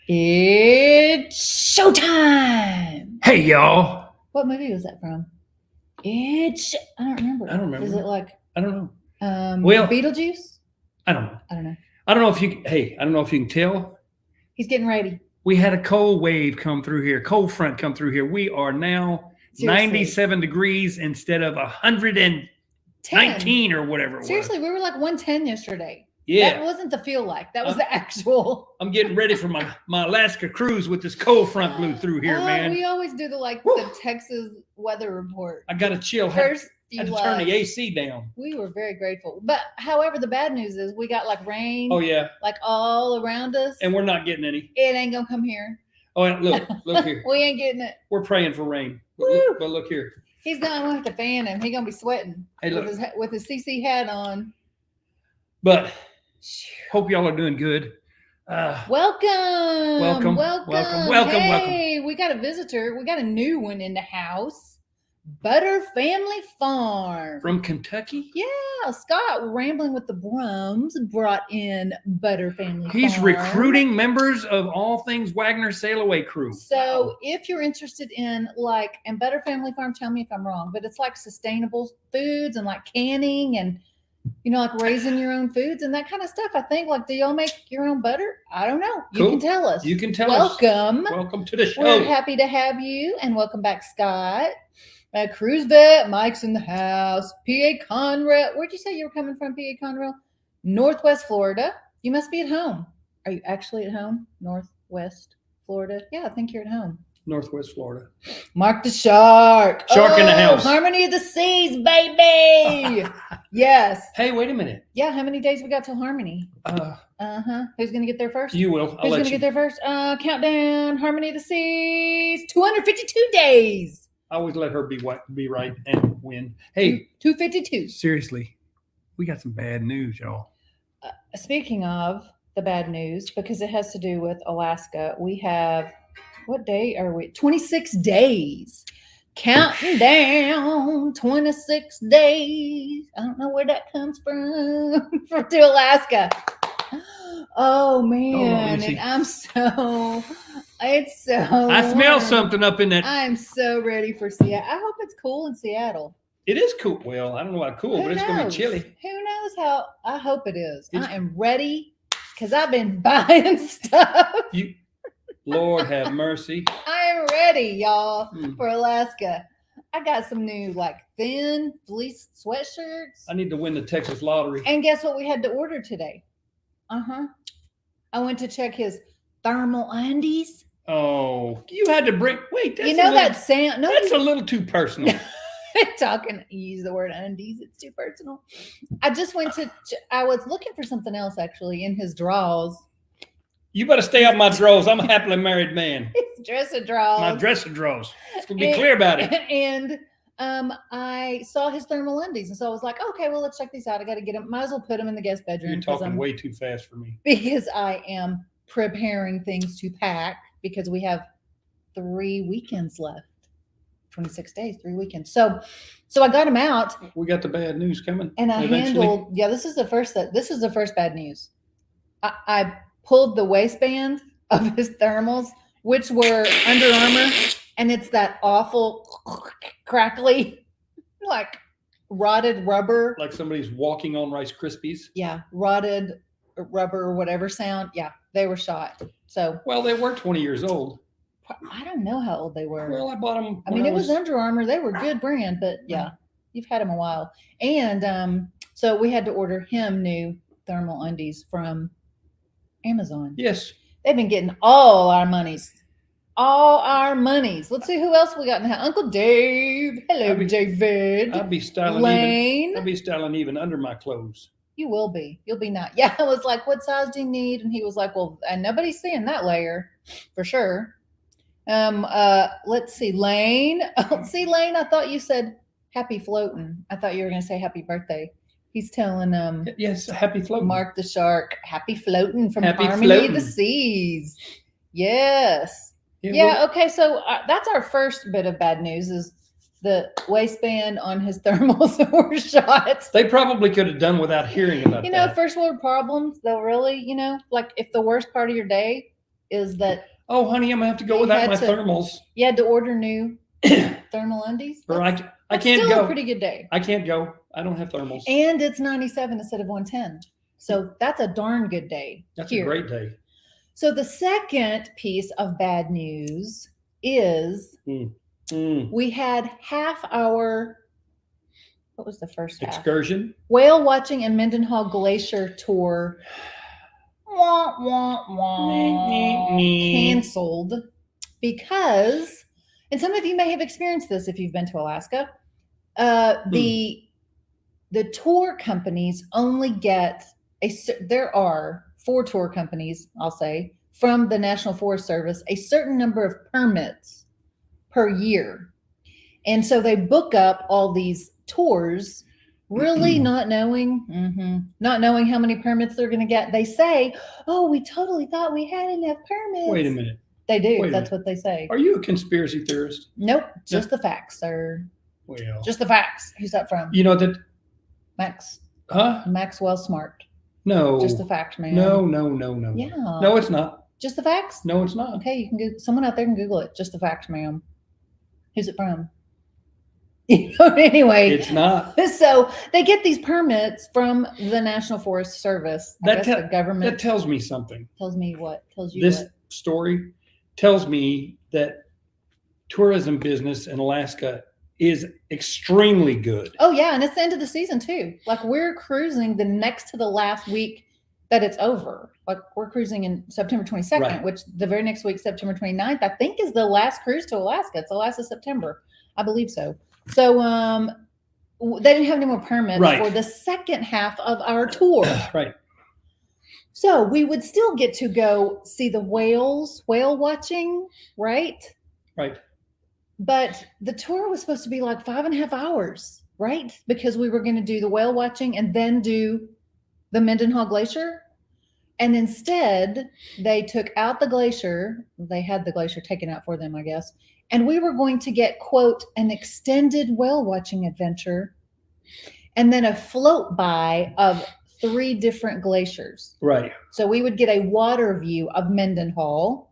It's showtime. Hey, y'all. What movie was that from? I don't remember. I don't remember. Is it like I don't know. Well, Beetlejuice? I don't know. I don't know. I don't know if you. Hey, I don't know if you can tell. He's getting ready. We had a cold wave come through here. Cold front come through here. We are now Seriously. 97 degrees instead of 119 or whatever it was. Seriously, we were like 110 yesterday. Yeah. That wasn't the feel like. That was the actual. I'm getting ready for my Alaska cruise with this cold front blew through here, man. We always do the Texas weather report. I got a chill. First had to turn the AC down. We were very grateful. But however, the bad news is we got like rain. Oh, yeah. Like all around us. And we're not getting any. It ain't going to come here. Oh, look here. We ain't getting it. We're praying for rain. But look here. He's going to have to fan him. He's going to be sweating with his CC hat on. But hope y'all are doing good. Welcome. Hey, we got a visitor. We got a new one in the house. Butter Family Farm. From Kentucky? Yeah. Scott, Rambling with the Brums, brought in Butter Family Farm. He's recruiting members of all things Wagner Sail Away crew. So if you're interested in and Butter Family Farm, tell me if I'm wrong, but it's like sustainable foods and like canning and like raising your own foods and that kind of stuff. I think, do y'all make your own butter? I don't know. Cool. You can tell us. You can tell us. Welcome to the show. We're happy to have you, and welcome back, Scott. Cruise Vet, Mike's in the house. PA Conrail. Where'd you say you were coming from, PA Conrail? Northwest Florida. You must be at home. Are you actually at home? Northwest Florida? Yeah, I think you're at home. Northwest Florida. Mark the Shark. Shark in the house. Harmony of the Seas, baby. Yes. Hey, wait a minute. Yeah, how many days we got till Harmony? Who's going to get there first? You will. Who's going to get there first? Countdown, Harmony of the Seas, 252 days. I always let her be right and win. Hey. 252. Seriously, we got some bad news, y'all. Speaking of the bad news, because it has to do with Alaska, we have... What day are we? 26 days. Counting down 26 days. I don't know where that comes from. To Alaska. Oh, man. And I smell something up in that. I'm so ready for Seattle. I hope it's cool in Seattle. It is cool. Well, I don't know about cool, but it's going to be chilly. Who knows how? I hope it is. I am ready because I've been buying stuff. Lord have mercy. I am ready, y'all, for Alaska. I got some new, thin fleece sweatshirts. I need to win the Texas lottery. And guess what we had to order today? I went to check his thermal undies. Oh, you had to bring... Wait, that's that sound... No, that's a little too personal. Use the word undies. It's too personal. I just went to... I was looking for something else, actually, in his drawers. You better stay out my drawers. I'm a happily married man. His dresser drawers. My dresser drawers. Let's be clear about it. And I saw his thermal undies, and so I was like, okay, well, let's check these out. I got to get them. Might as well put them in the guest bedroom. You're talking way too fast for me. Because I am preparing things to pack because we have 3 weekends left. 26 days, 3 weekends. So I got them out. We got the bad news coming. And I handled. Yeah, this is the first bad news. I pulled the waistband of his thermals, which were Under Armour, and it's that awful crackly, rotted rubber. Like somebody's walking on Rice Krispies. Yeah, rotted rubber or whatever sound. Yeah, they were shot. So. Well, they were 20 years old. I don't know how old they were. Well, I bought them. It was Under Armour. They were good brand, but yeah, you've had them a while. And so we had to order him new thermal undies from Amazon. Yes. They've been getting all our monies. Let's see who else we got in the house. Uncle Dave. Hello, David. I'd be styling Lane. I'd be styling even under my clothes. You will be. You'll be not. Yeah, I was like, what size do you need? And he was like, well, and nobody's seeing that layer for sure. Let's see, Lane. See, Lane, I thought you said happy floating. I thought you were going to say happy birthday. He's telling yes, happy floating. Mark the Shark, happy floating from Harmony of the Seas. Yes. Yeah. Okay. So that's our first bit of bad news is the waistband on his thermals were shot. They probably could have done without hearing about that. First world problems. They'll really, if the worst part of your day is that Oh, honey, I'm gonna have to go You without had my to- thermals. you had to order new thermal undies. Or I That's can't still go. a pretty good day. I can't go. I don't have thermals. And it's 97 instead of 110. So that's a darn good day. That's here. a great day. So the second piece of bad news is we had half our, what was the first half? Excursion. Whale watching and Mendenhall Glacier tour wah, wah, wah, canceled because, and some of you may have experienced this if you've been to Alaska, the tour companies only get there are 4 tour companies, I'll say, from the National Forest Service, a certain number of permits per year. And so they book up all these tours, really not knowing how many permits they're going to get. They say, oh, we totally thought we had enough permits. Wait a minute. They do. Wait a That's minute. what they say. Are you a conspiracy theorist? Nope. Just the facts, sir. Well, Just the facts. Who's that from? you know that, Max. huh? Maxwell Smart. No. Just the facts, man. No. Yeah. No, it's not. Just the facts? No, it's not. Okay, you can Google. Someone out there can Google it. Just the facts, ma'am. Who's it from? Anyway, It's not. so they get these permits from the National Forest Service. I guess the government That tells me something. tells me what? Tells you This what? story tells me that tourism business in Alaska is extremely good. Oh yeah, and it's the end of the season too. Like we're cruising the next to the last week that it's over. Like we're cruising in September 22nd, Right. which the very next week, September 29th, I think is the last cruise to Alaska. It's the last of September. I believe so. So they didn't have any more permits Right. for the second half of our tour. Right. So we would still get to go see the whale watching, right? Right. But the tour was supposed to be like 5.5 hours, right? Because we were going to do the whale watching and then do the Mendenhall Glacier. And instead, they took out the glacier. They had the glacier taken out for them, I guess. And we were going to get, quote, an extended whale watching adventure and then a float by of 3 different glaciers. Right. So we would get a water view of Mendenhall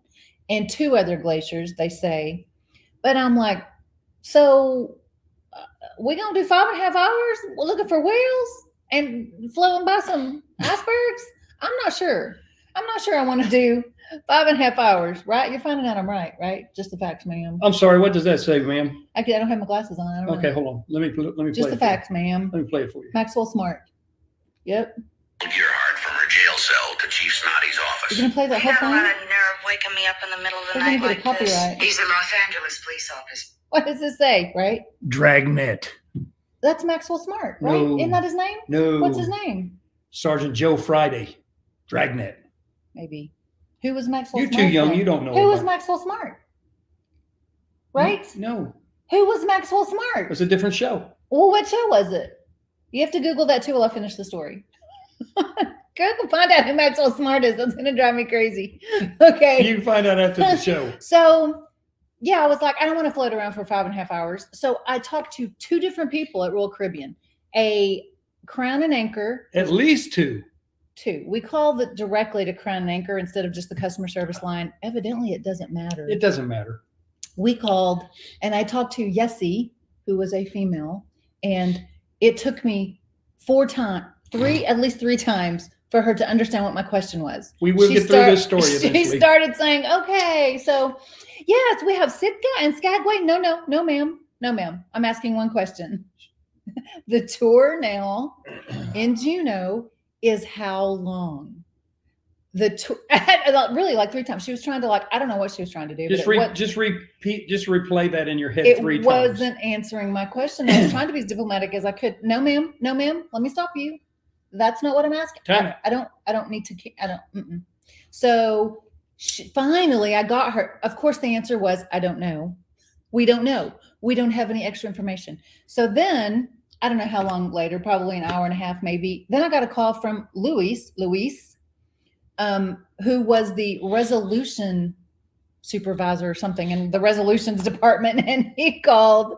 and 2 other glaciers, they say. But I'm like, so we're going to do 5.5 hours looking for whales and floating by some icebergs? I'm not sure. I'm not sure I want to do 5.5 hours, right? You're finding out I'm right? Just the facts, ma'am. I'm sorry. What does that say, ma'am? I don't have my glasses on. I don't Okay, know. hold on. Let me play Just the it for you. facts, ma'am. Let me play it for you. Maxwell Smart. Yep. Earhart from her jail cell to Chief Snotty's You're office. going to play that You whole got a lot thing? of nerve waking me up in the middle of the We're going night to get a like this. copyright. He's the Los Angeles police office. What does it say, right? Dragnet. That's Maxwell Smart, right? No. Isn't that his name? No. What's his name? Sergeant Joe Friday. Dragnet. Maybe. Who was Maxwell You're Smart? too young. then? You don't know. Who was about- Maxwell Smart? Right? No. Who was Maxwell It Smart? was a different show. Well, what show was it? You have to Google that too while I finish the story. Go and find out who Maxwell Smart is. That's going to drive me crazy. Okay. You can find out after the show. So, yeah, I was like, I don't want to float around for 5.5 hours. So I talked to 2 different people at Royal Caribbean, a Crown and Anchor. At least 2. 2. We call it directly to Crown and Anchor instead of just the customer service line. Evidently, it doesn't matter. It doesn't matter. We called and I talked to Yessie, who was a female, and it took me at least three times for her to understand what my question was. We will get through this story She eventually. started saying, okay, so yes, we have Sitka and Skagway. No, ma'am. I'm asking one question. The tour now in Juneau is how long? The tour, really like 3 times. She was trying to I don't know what she was trying to do. Just but replay that in your head it 3 times. wasn't answering my question. I was trying to be as diplomatic as I could. No, ma'am. Let me stop you. That's not what I'm asking. Time it. I don't need to. So finally, I got her. Of course, the answer was, I don't know. We don't know. We don't have any extra information. So then, I don't know how long later, probably an hour and a half, maybe. Then I got a call from Luis, who was the resolution supervisor or something in the resolutions department, and he called,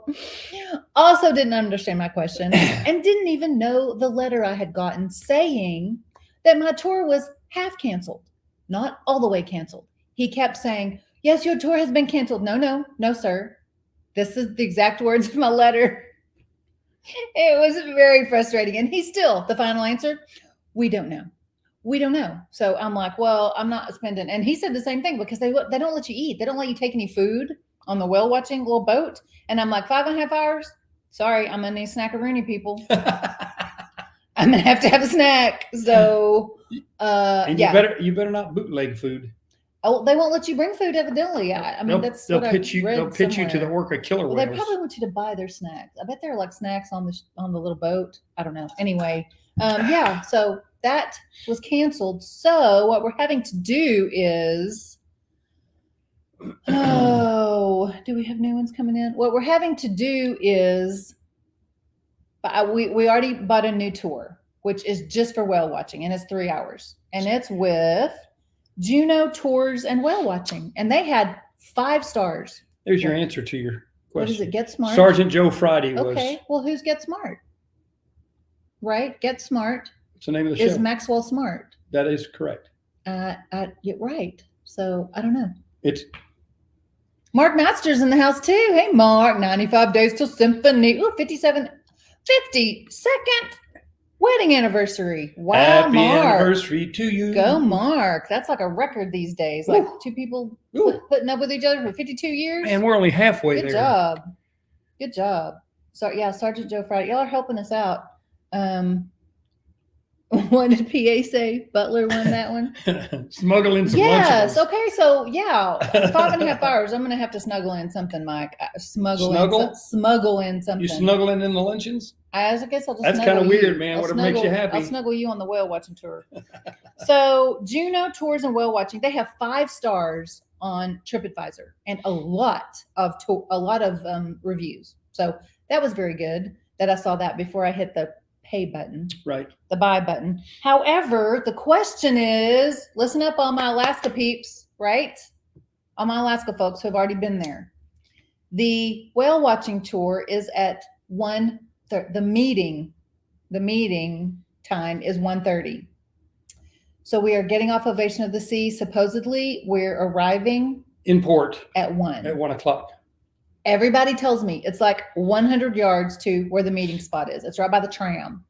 also didn't understand my question and didn't even know the letter I had gotten saying that my tour was half canceled, not all the way canceled. he kept saying, yes, your tour has been canceled. No, sir. This is the exact words of my letter. It was very frustrating. And he's still, the final answer, we don't know. We don't know. So I'm like, well, I'm not spending. And he said the same thing because they don't let you eat. They don't let you take any food on the whale watching little boat. And I'm like, 5.5 hours? Sorry, I'm going to need snackaroonie, people. I'm going to have a snack. So, and yeah. you better not bootleg food. Oh, they won't let you bring food, evidently. I mean, they'll pitch you to the orca killer well, whales. they probably want you to buy their snacks. I bet there are like snacks on the little boat. I don't know. Anyway, yeah. So that was canceled. So what we're having to do is, do we have new ones coming in? What we're having to do is, we already bought a new tour, which is just for whale watching, and it's 3 hours, and it's with Juneau Tours and Whale Watching, and they had 5 stars. There's your answer to your question. What is it? Get Smart? Sergeant Joe Friday was. Okay, well, who's Get Smart? Right? Get Smart. What's the name of the show? Is Maxwell Smart. That is correct. You're right. So, I don't know. It's Mark Masters in the house, too. Hey, Mark. 95 Days Till Symphony. Ooh, 52nd wedding anniversary. Wow, happy Mark. anniversary to you. Go, Mark. That's like a record these days. Like two people putting up with each other for 52 years. Man, we're only halfway Good there. job. Good job. So, yeah, Sergeant Joe Friday. Y'all are helping us out. What did PA say? Butler won that one? Smuggling some Yes. Lunchables. Okay. So, yeah, 5.5 hours. I'm going to have to snuggle in something, Mike. Smuggle in something. You snuggling in the luncheons? I guess I'll just That's snuggle kind of weird, you. man. I'll Whatever makes you happy. I'll snuggle you on the whale watching tour. So Juneau Tours and Whale Watching, they have 5 stars on TripAdvisor and a lot of reviews. So that was very good that I saw that before I hit the pay button, Right. the buy button. However, the question is, listen up, all my Alaska peeps, right? All my Alaska folks who have already been there. The whale watching tour is at 1:30. The meeting time is 1:30. So we are getting off Ovation of the Sea. Supposedly, we're arriving In port at 1. at 1 o'clock. Everybody tells me it's like 100 yards to where the meeting spot is. It's right by the tram.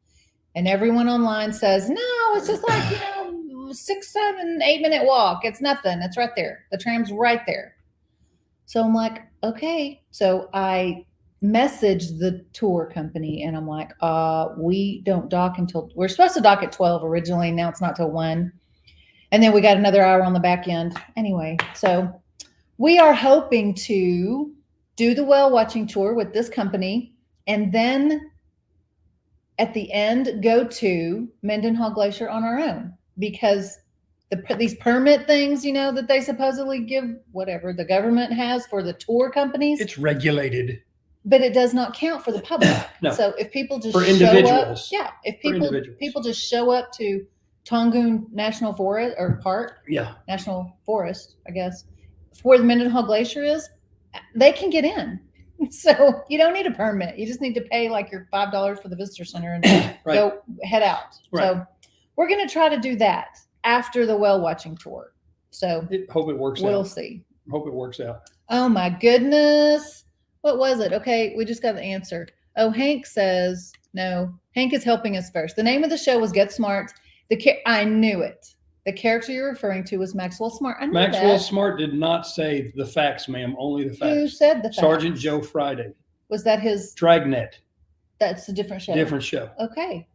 And everyone online says, no, it's just like, 6, 7, 8 minute walk. It's nothing. It's right there. The tram's right there. So I'm like, okay. So I messaged the tour company and I'm like, we don't dock until, we're supposed to dock at 12 originally. Now it's not till 1. And then we got another hour on the back end. Anyway, so we are hoping to do the whale watching tour with this company and then at the end go to Mendenhall Glacier on our own because these permit things, that they supposedly give, whatever the government has for the tour companies. It's regulated. But it does not count for the public. No. So if people just For show individuals. up, if For individuals. people just show up to Tongoon National Forest or Park, Yeah. National Forest, I guess, where the Mendenhall Glacier is, they can get in. So you don't need a permit. You just need to pay like your $5 for the visitor center and Right. go head out. Right. So we're going to try to do that after the whale watching tour. So Hope it works we'll out. see. Hope it works out. Oh my goodness. What was it? Okay, we just got the answer. Oh, Hank says, no, Hank is helping us first. The name of the show was Get Smart. I knew it. The character you're referring to was Maxwell Smart. I knew Maxwell that. Smart did not say the facts, ma'am. Only the facts. Who said the facts? Sergeant Joe Friday. Was that his? Dragnet. That's a different show. Different show. Okay.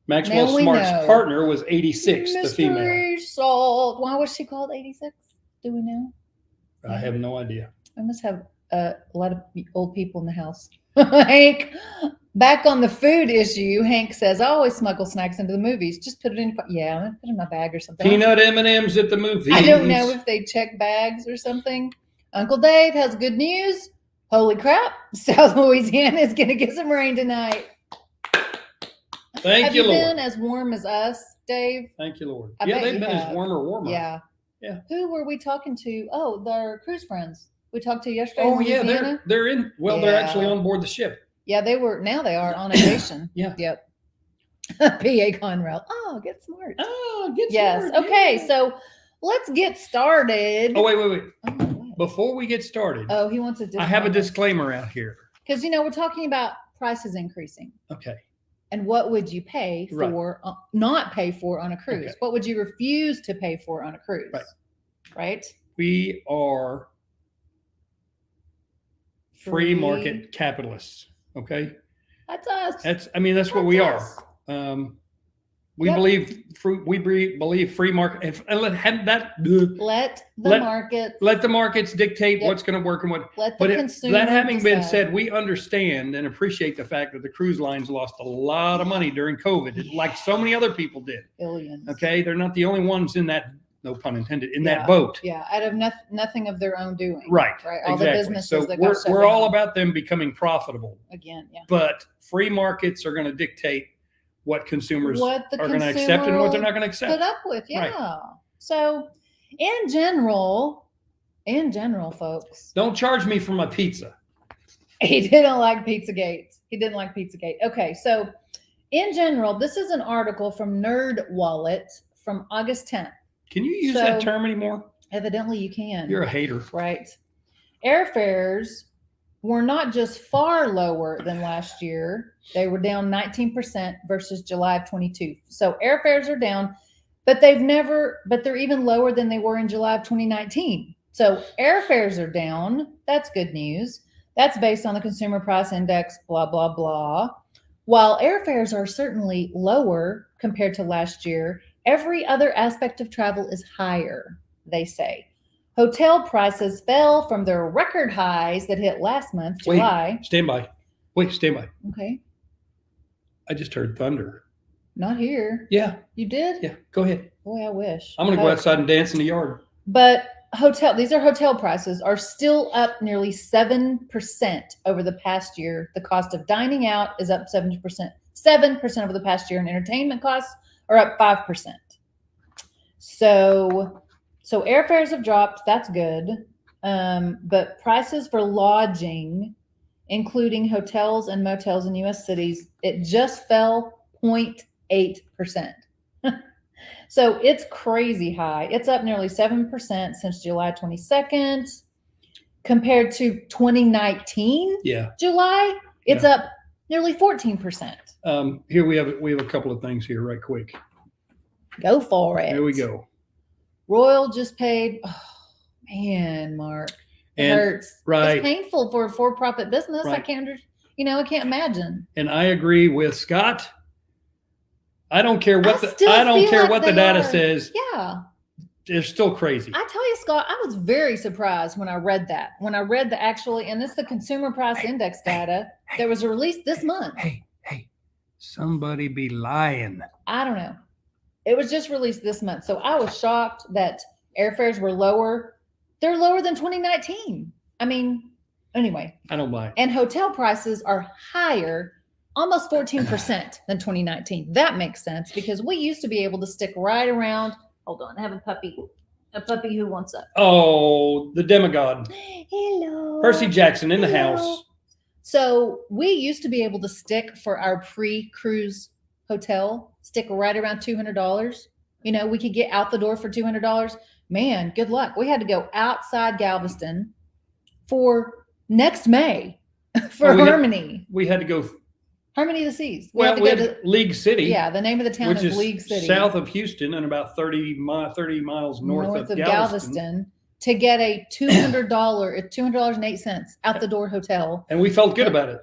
Maxwell Now we Smart's know. partner was 86, the female. Mystery Salt. Why was she called 86? Do we know? I have no idea. I must have a lot of old people in the house. Hank, back on the food issue, Hank says, I always smuggle snacks into the movies. Just put it in. Yeah, I'm going to put it in my bag or something. Peanut M&Ms at the movies. I don't know if they check bags or something. Uncle Dave has good news. Holy crap. South Louisiana is going to get some rain tonight. Thank Have you, you Lord. been as warm as us, Dave? Thank you, Lord. I Yeah, bet they've you been as have. warm or warmer. Yeah. Yeah. Who were we talking to? Oh, their cruise friends. We talked to yesterday. Oh, in yeah, Louisiana. they're in. Well, they're Yeah. actually on board the ship. Yeah, they were. Now they are on Ovation. Yeah. Yep. PA Conrail. Oh, get smart. Oh, get Yes. smart. Okay. Yeah. So let's get started. Oh, wait. Oh, what? Before we get started, Oh, he wants a disclaimer. I have a disclaimer out here. Because, we're talking about prices increasing. Okay. And what would you pay Right. for, not pay for on a cruise? Okay. What would you refuse to pay for on a cruise? Right? We are free market capitalists. Okay. That's us. That's what we are. We Yep. believe free market, and let the markets dictate Yep. what's going to work and what. Let the consumer That having been decide. said, we understand and appreciate the fact that the cruise lines lost a lot of money during COVID, like so many other people did. Billions. Okay, they're not the only ones in that, no pun intended, in Yeah. that boat. Yeah, out of nothing of their own doing. Right. All exactly. the businesses So that got shut we're all down. about them becoming profitable. Again, yeah. But free markets are going to dictate what consumers What the are going to accept consumer and what they're will not going to accept. Put up with, yeah. So, in general, folks, Don't charge me for my pizza. he didn't like Pizzagate. Okay, so in general, this is an article from Nerd Wallet from August 10th. Can you use that term anymore? Evidently, you can. You're a hater. Right. Airfares were not just far lower than last year. They were down 19% versus July of 22. So airfares are down, but they're even lower than they were in July of 2019. So airfares are down. That's good news. That's based on the Consumer Price Index, blah, blah, blah. While airfares are certainly lower compared to last year, every other aspect of travel is higher, they say. Hotel prices fell from their record highs that hit last month, July. Wait, stand by. Okay. I just heard thunder. Not here. Yeah. You did? Yeah. Go ahead. Boy, I wish. I'm going to go outside and dance in the yard. But these are hotel prices are still up nearly 7% over the past year. The cost of dining out is up 7% over the past year, and entertainment costs are up 5%. So airfares have dropped. That's good. But prices for lodging, including hotels and motels in U.S. cities, it just fell 0.8%. So it's crazy high. It's up nearly 7% since July 22nd. Compared to 2019, July, it's up nearly 14%. Here we have a couple of things here right quick. Go for it. Here we go. Royal just paid. Oh, man, Mark. It hurts. Right. It's painful for a for-profit business. Right. I can't imagine. And I agree with Scott. I don't care what the data says. Yeah. They're still crazy. I tell you, Scott, I was very surprised when I read that. When I read and it's the Consumer Price Index data that was released this month. Hey, somebody be lying. I don't know. It was just released this month. So I was shocked that airfares were lower. They're lower than 2019. I mean, anyway. I don't buy it. And hotel prices are higher, almost 14% than 2019. That makes sense because we used to be able to stick right around. Hold on. I have a puppy who wants up. Oh, the demigod. Hello. Percy Jackson in the house. So we used to be able to stick for our pre-cruise hotel, stick right around $200. We could get out the door for $200. Man, good luck. We had to go outside Galveston for next May for Harmony. We had to go. Harmony of the Seas. We had to League City. Yeah, the name of the town is League City. South of Houston and about 30 miles north of Galveston. To get a $200.08 out the door hotel. And we felt good about it.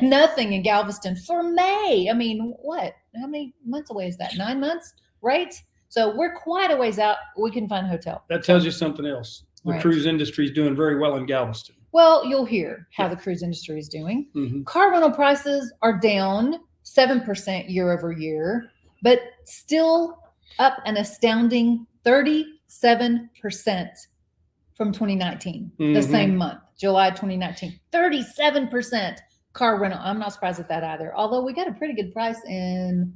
Nothing in Galveston for May. I mean, what? How many months away is that? 9 months, right? So we're quite a ways out. We can find a hotel. That tells you something else. The cruise industry is doing very well in Galveston. Well, you'll hear how the cruise industry is doing. Mm-hmm. Car rental prices are down 7% year over year, but still up an astounding 37% from 2019, the same month, July 2019. 37% car rental. I'm not surprised at that either. Although we got a pretty good price in,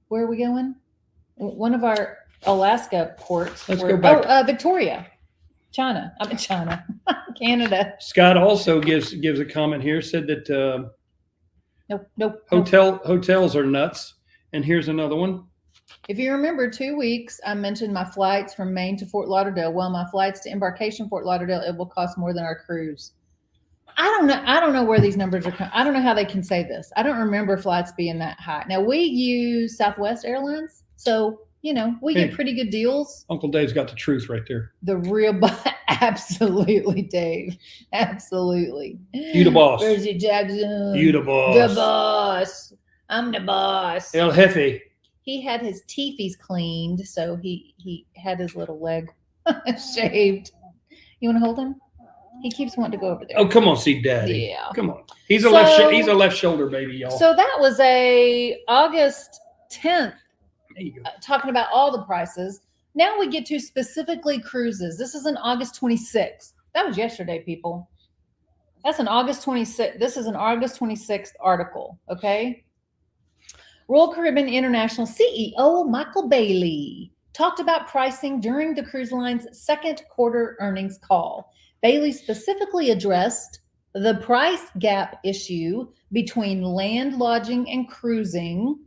where are we going? One of our Alaska ports. Let's go back. Victoria. China. I'm in China. Canada. Scott also gives a comment here, said that Nope. hotels are nuts. And here's another one. If you remember 2 weeks, I mentioned my flights from Maine to Fort Lauderdale. Well, my flights to Embarkation Fort Lauderdale, it will cost more than our cruise. I don't know where these numbers are coming. I don't know how they can say this. I don't remember flights being that high. Now we use Southwest Airlines, so we get pretty good deals. Uncle Dave's got the truth right there. The real, absolutely, Dave, absolutely. You the boss. Percy Jackson. You the boss. The boss. I'm the boss. El Jefe. He had his teethies cleaned, so he had his little leg shaved. You want to hold him? He keeps wanting to go over there. Oh, come on, see Daddy. Yeah. Come on. He's So- a left shoulder baby, y'all. So that was a August 10th, There you go. talking about all the prices. Now we get to specifically cruises. This is an August 26th. That was yesterday, people. That's an August 26th. This is an August 26th article, okay? Royal Caribbean International CEO Michael Bailey talked about pricing during the cruise line's second quarter earnings call. Bailey specifically addressed the price gap issue between land lodging and cruising.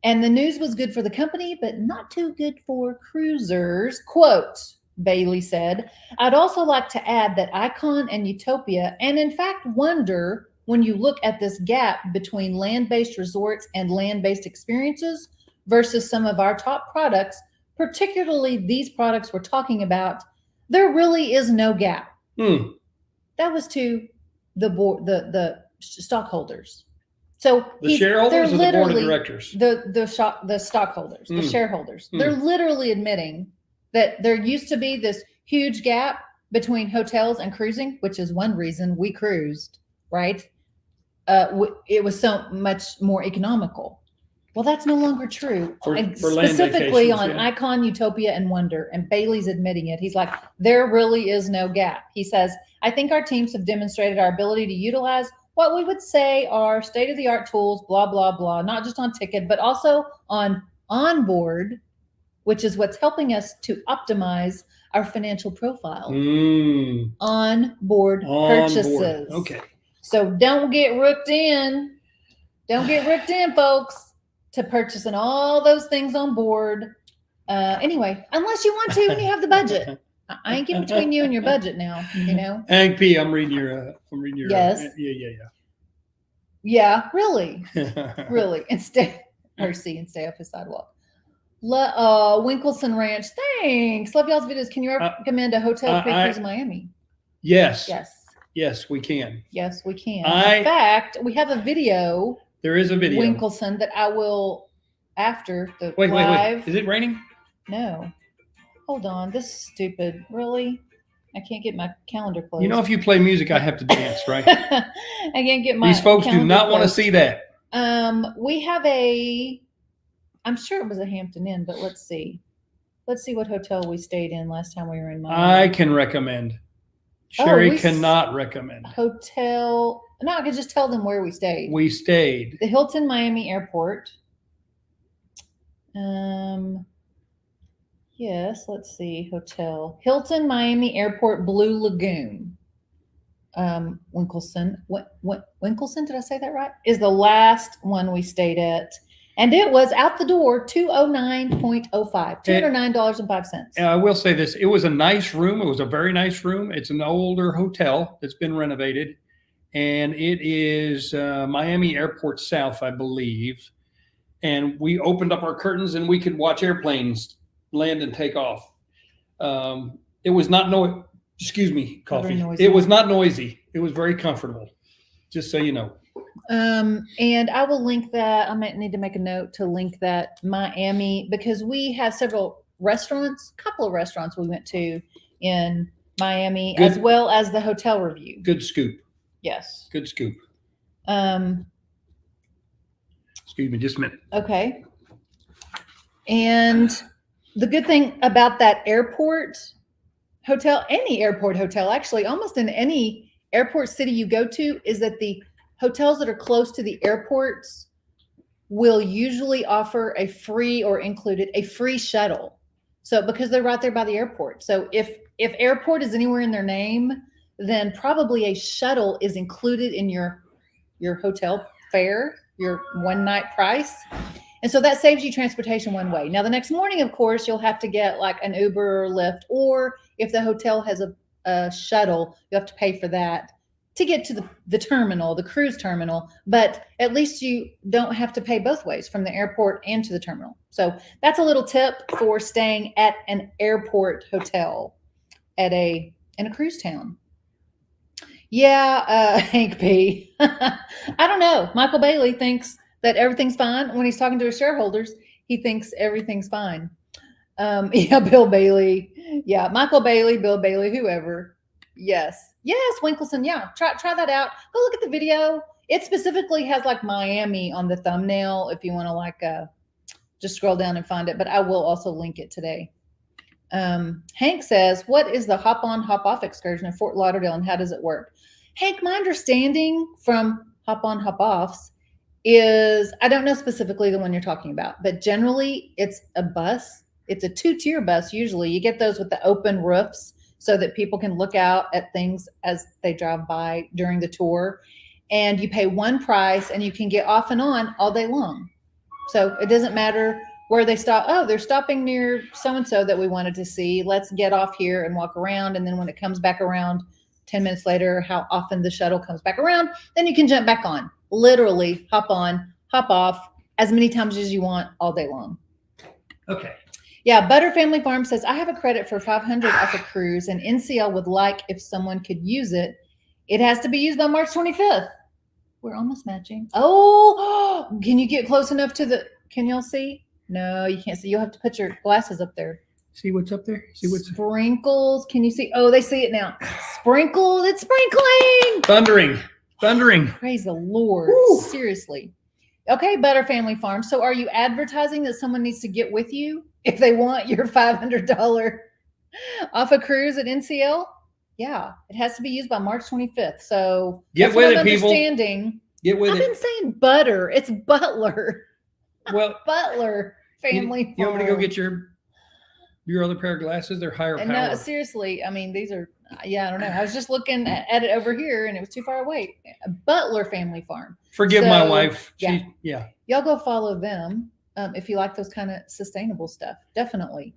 And the news was good for the company, but not too good for cruisers. Quote, Bailey said, I'd also like to add that Icon and Utopia, and in fact wonder when you look at this gap between land-based resorts and land-based experiences versus some of our top products, particularly these products we're talking about, there really is no gap. That was to the board, the stockholders. So The shareholders or the board of directors? The stockholders, the shareholders. They're literally admitting that there used to be this huge gap between hotels and cruising, which is one reason we cruised, right? It was so much more economical. Well, that's no longer true. And for land specifically vacations, on yeah. Icon, Utopia, and Wonder. And Bailey's admitting it. He's like, there really is no gap. He says, I think our teams have demonstrated our ability to utilize what we would say are state-of-the-art tools, blah, blah, blah, not just on ticket, but also on onboard, which is what's helping us to optimize our financial profile. On-board purchases. Okay. So don't get rooked in. Don't get rooked in, folks, to purchasing all those things on board. Anyway, unless you want to and you have the budget. I ain't getting between you and your budget now, Hank P, I'm reading your Yes. Yeah, really. Yeah. Really. And stay off his sidewalk. Winkleson Ranch. Thanks. Love y'all's videos. Can you recommend a hotel pre-cruise in Miami? Yes. Yes, we can. Yes, we can. In fact, we have a video. There is a video. Winkleson that I will after the Wait. live. Is it raining? No. Hold on. This is stupid. Really? I can't get my calendar closed. If you play music, I have to dance, right? I can't get my These folks do calendar not want to closed. see that. We have I'm sure it was a Hampton Inn, but let's see. Let's see what hotel we stayed in last time we were in Miami. I can recommend. Sherry cannot recommend. Hotel. No, I could just tell them where we stayed. We stayed. The Hilton Miami Airport. Yes, let's see. Hotel. Hilton Miami Airport Blue Lagoon. Winkleson. Winkleson, did I say that right? Is the last one we stayed at. And it was out the door, $209.05, $209.05. I will say this. It was a nice room. It was a very nice room. It's an older hotel that's been renovated. And it is Miami Airport South, I believe. And we opened up our curtains and we could watch airplanes land and take off. It was not excuse me, coffee. It was not noisy. It was very comfortable, just so you know. And I will link that. I might need to make a note to link that Miami, because we have several restaurants, a couple of restaurants we went to in Miami, as well as the hotel review. Good scoop. Yes. Good scoop. Excuse me, just a minute. Okay. And the good thing about that airport hotel, any airport hotel, actually, almost in any airport city you go to, is that the hotels that are close to the airports will usually offer a free or included a free shuttle. So because they're right there by the airport. So if airport is anywhere in their name, then probably a shuttle is included in your hotel fare, your one night price. And so that saves you transportation one way. Now, the next morning, of course, you'll have to get like an Uber or Lyft, or if the hotel has a shuttle, you have to pay for that to get to the terminal, the cruise terminal. But at least you don't have to pay both ways from the airport and to the terminal. So that's a little tip for staying at an airport hotel in a cruise town. Yeah, Hank P. I don't know. Michael Bailey thinks that everything's fine. When he's talking to his shareholders, he thinks everything's fine. Yeah, Bill Bailey. Yeah, Michael Bailey, Bill Bailey, whoever. Yes. Yes, Winkleson. Yeah, try that out. Go look at the video. It specifically has like Miami on the thumbnail if you want to like just scroll down and find it. But I will also link it today. Hank says, what is the hop on, hop off excursion in Fort Lauderdale and how does it work? Hank, my understanding from hop on, hop offs is, I don't know specifically the one you're talking about, but generally it's a bus. It's a 2-tier bus. Usually you get those with the open roofs so that people can look out at things as they drive by during the tour. And you pay one price and you can get off and on all day long. So it doesn't matter where they stop. Oh, they're stopping near so-and-so that we wanted to see. Let's get off here and walk around. And then when it comes back around 10 minutes later, how often the shuttle comes back around, then you can jump back on. Literally hop on, hop off as many times as you want all day long. Okay. Yeah, Butter Family Farm says, I have a credit for $500 off a cruise and NCL would like if someone could use it. It has to be used by March 25th. We're almost matching. Oh, can you get close enough to can y'all see? No, you can't see. You'll have to put your glasses up there. See what's up there? See what's sprinkles. Can you see? Oh, they see it now. Sprinkles. It's sprinkling. Thundering. Praise the Lord. Woo. Seriously. Okay, Butter Family Farm. So are you advertising that someone needs to get with you if they want your $500 off a cruise at NCL? Yeah, it has to be used by March 25th. So get with it, people. Get with I've been saying Butter. It's Butler. Well, Butler Family Farm. You want me to go get your other pair of glasses? They're higher power. No, seriously. I mean, these are, I don't know. I was just looking at it over here and it was too far away. Butler Family Farm. Forgive my wife. Yeah. Y'all go follow them if you like those kind of sustainable stuff. Definitely.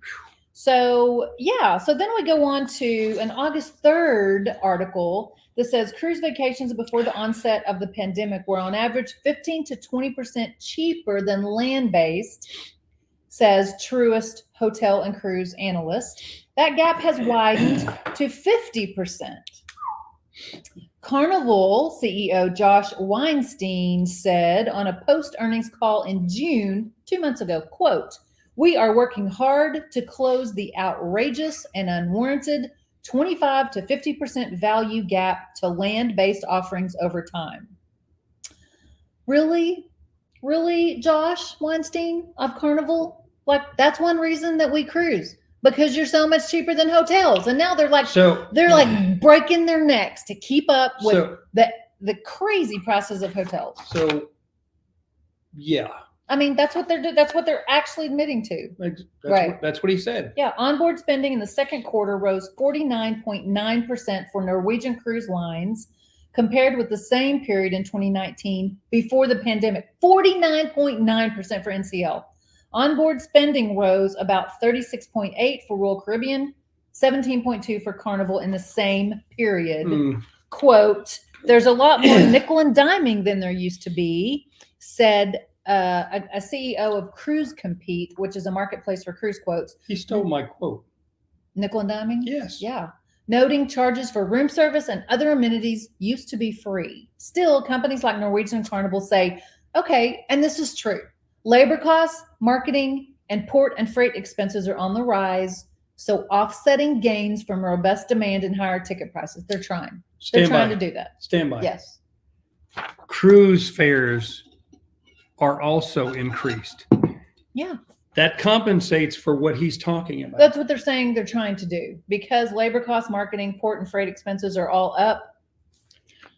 So, yeah. So then we go on to an August 3rd article that says cruise vacations before the onset of the pandemic were on average 15 to 20% cheaper than land-based, says Truist Hotel and Cruise Analyst. That gap has widened to 50%. Carnival CEO Josh Weinstein said on a post-earnings call in June, 2 months ago, quote, "We are working hard to close the outrageous and unwarranted 25 to 50% value gap to land-based offerings over time." Really? Really, Josh Weinstein of Carnival? Like, that's one reason that we cruise, because you're so much cheaper than hotels. And now they're like breaking their necks to keep up with the crazy prices of hotels. So, yeah. I mean, that's what they're doing. That's what they're actually admitting to. That's what he said. Yeah. Onboard spending in the second quarter rose 49.9% for Norwegian Cruise Lines compared with the same period in 2019 before the pandemic. 49.9% for NCL. Onboard spending rose about 36.8% for Royal Caribbean, 17.2% for Carnival in the same period. Quote, "There's a lot more nickel and diming than there used to be," said a CEO of Cruise Compete, which is a marketplace for cruise quotes. He stole my quote. Nickel and diming? Yes. Yeah. Noting charges for room service and other amenities used to be free. Still, companies like Norwegian and Carnival say, okay, and this is true, labor costs, marketing, and port and freight expenses are on the rise, so offsetting gains from robust demand and higher ticket prices. They're trying. They're trying to do that. Stand by. Yes. Cruise fares are also increased. Yeah. That compensates for what he's talking about. That's what they're saying they're trying to do. Because labor costs, marketing, port and freight expenses are all up,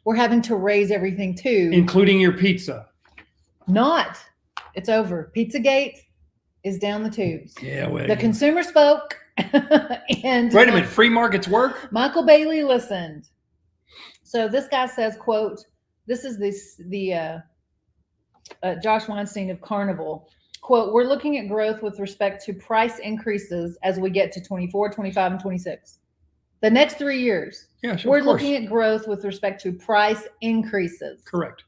we're having to raise everything too. Including your pizza. Not. It's over. Pizzagate is down the tubes. Yeah, well, the consumer spoke. And wait a minute. Free markets work? Michael Bailey listened. So this guy says, quote, this is the Josh Weinstein of Carnival. quote, we're looking at growth with respect to price increases as we get to 24, 25, and 26. The next 3 years, Yeah, we're of course. looking at growth with respect to price increases. Correct.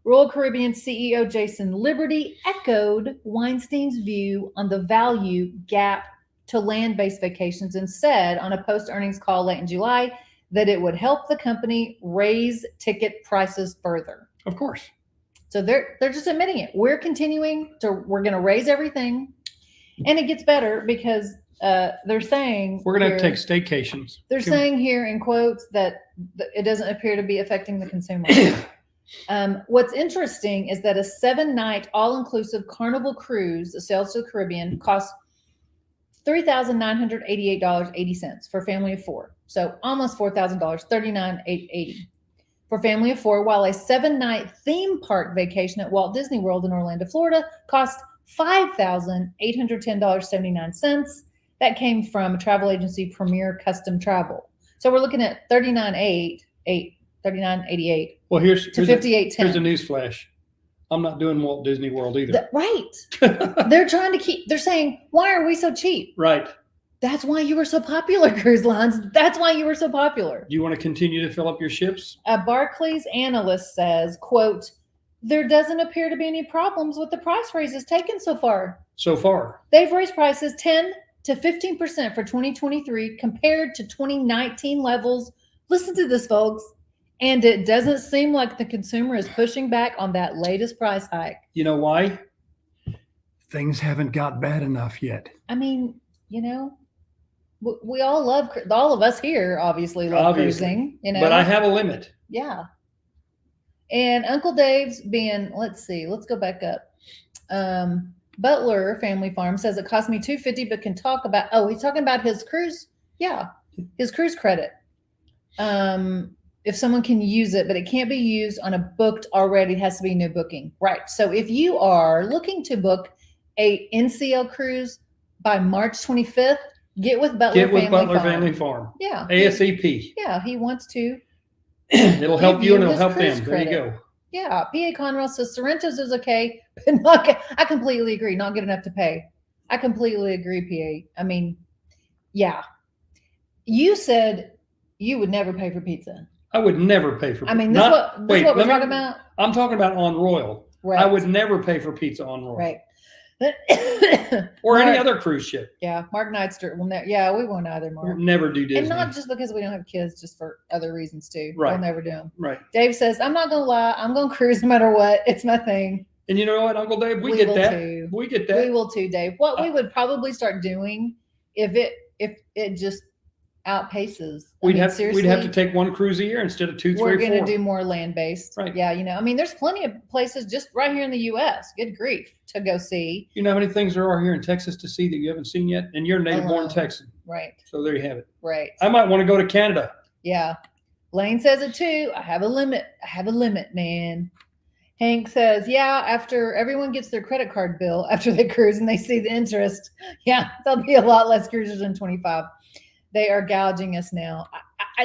Royal Caribbean CEO Jason Liberty echoed Weinstein's view on the value gap to land-based vacations and said on a post-earnings call late in July that it would help the company raise ticket prices further. Of course. So they're just admitting it. We're going to raise everything, and it gets better because they're saying We're going to take staycations. They're saying here in quotes that it doesn't appear to be affecting the consumer. What's interesting is that a 7-night all-inclusive Carnival cruise that sails to the Caribbean costs $3,988.80 for a family of 4. So almost $4,000, $39,880 for a family of 4, while a 7-night theme park vacation at Walt Disney World in Orlando, Florida cost $5,810.79. That came from travel agency Premier Custom Travel. So we're looking at $39,88 Well, here's to $58.10. Here's a news flash. I'm not doing Walt Disney World either. Right. They're saying, why are we so cheap? Right. That's why you were so popular, cruise lines. That's why you were so popular. Do you want to continue to fill up your ships? A Barclays analyst says, quote, there doesn't appear to be any problems with the price raises taken so far. So far. They've raised prices 10 to 15% for 2023 compared to 2019 levels. Listen to this, folks. And it doesn't seem like the consumer is pushing back on that latest price hike. You know why? Things haven't got bad enough yet. I mean, we all of us here obviously love cruising, But I have a limit. Yeah. And Uncle Dave's let's go back up. Butler Family Farm says it cost me $250, but can talk about, he's talking about his cruise. Yeah. His cruise credit. If someone can use it, but it can't be used on a booked already, it has to be new booking. Right. So if you are looking to book a NCL cruise by March 25th, get with Butler Family Farm. Yeah. ASAP. Yeah. He wants to. It'll help you and it'll help them. There you go. Yeah. PA Conrail says Sorrento's is okay, but not good. I completely agree. Not good enough to pay. I completely agree, PA. I mean, yeah. You said you would never pay for pizza. I would never pay for pizza. I mean, this is what we're talking about. I'm talking about on Royal. Right. I would never pay for pizza on Royal. Right. Or any other cruise ship. Yeah. Mark Neidster will never. We won't either, Mark. We'll never do Disney. And not just because we don't have kids, just for other reasons too. Right. We'll never do them. Right. Dave says, I'm not going to lie. I'm going to cruise no matter what. It's my thing. And you know what, Uncle Dave? We get that. Too. We get that. We will too, Dave. What we would probably start doing if it just outpaces. We'd have to take one cruise a year instead of 2, 3, 4. We're going to do more land-based. Right. Yeah, I mean, there's plenty of places just right here in the U.S. Good grief, to go see. You know how many things there are here in Texas to see that you haven't seen yet? And you're a native-born Texan. Right. So there you have it. Right. I might want to go to Canada. Yeah. Lane says it too. I have a limit, man. Hank says, yeah, after everyone gets their credit card bill after they cruise and they see the interest, there'll be a lot less cruisers in 25. They are gouging us now.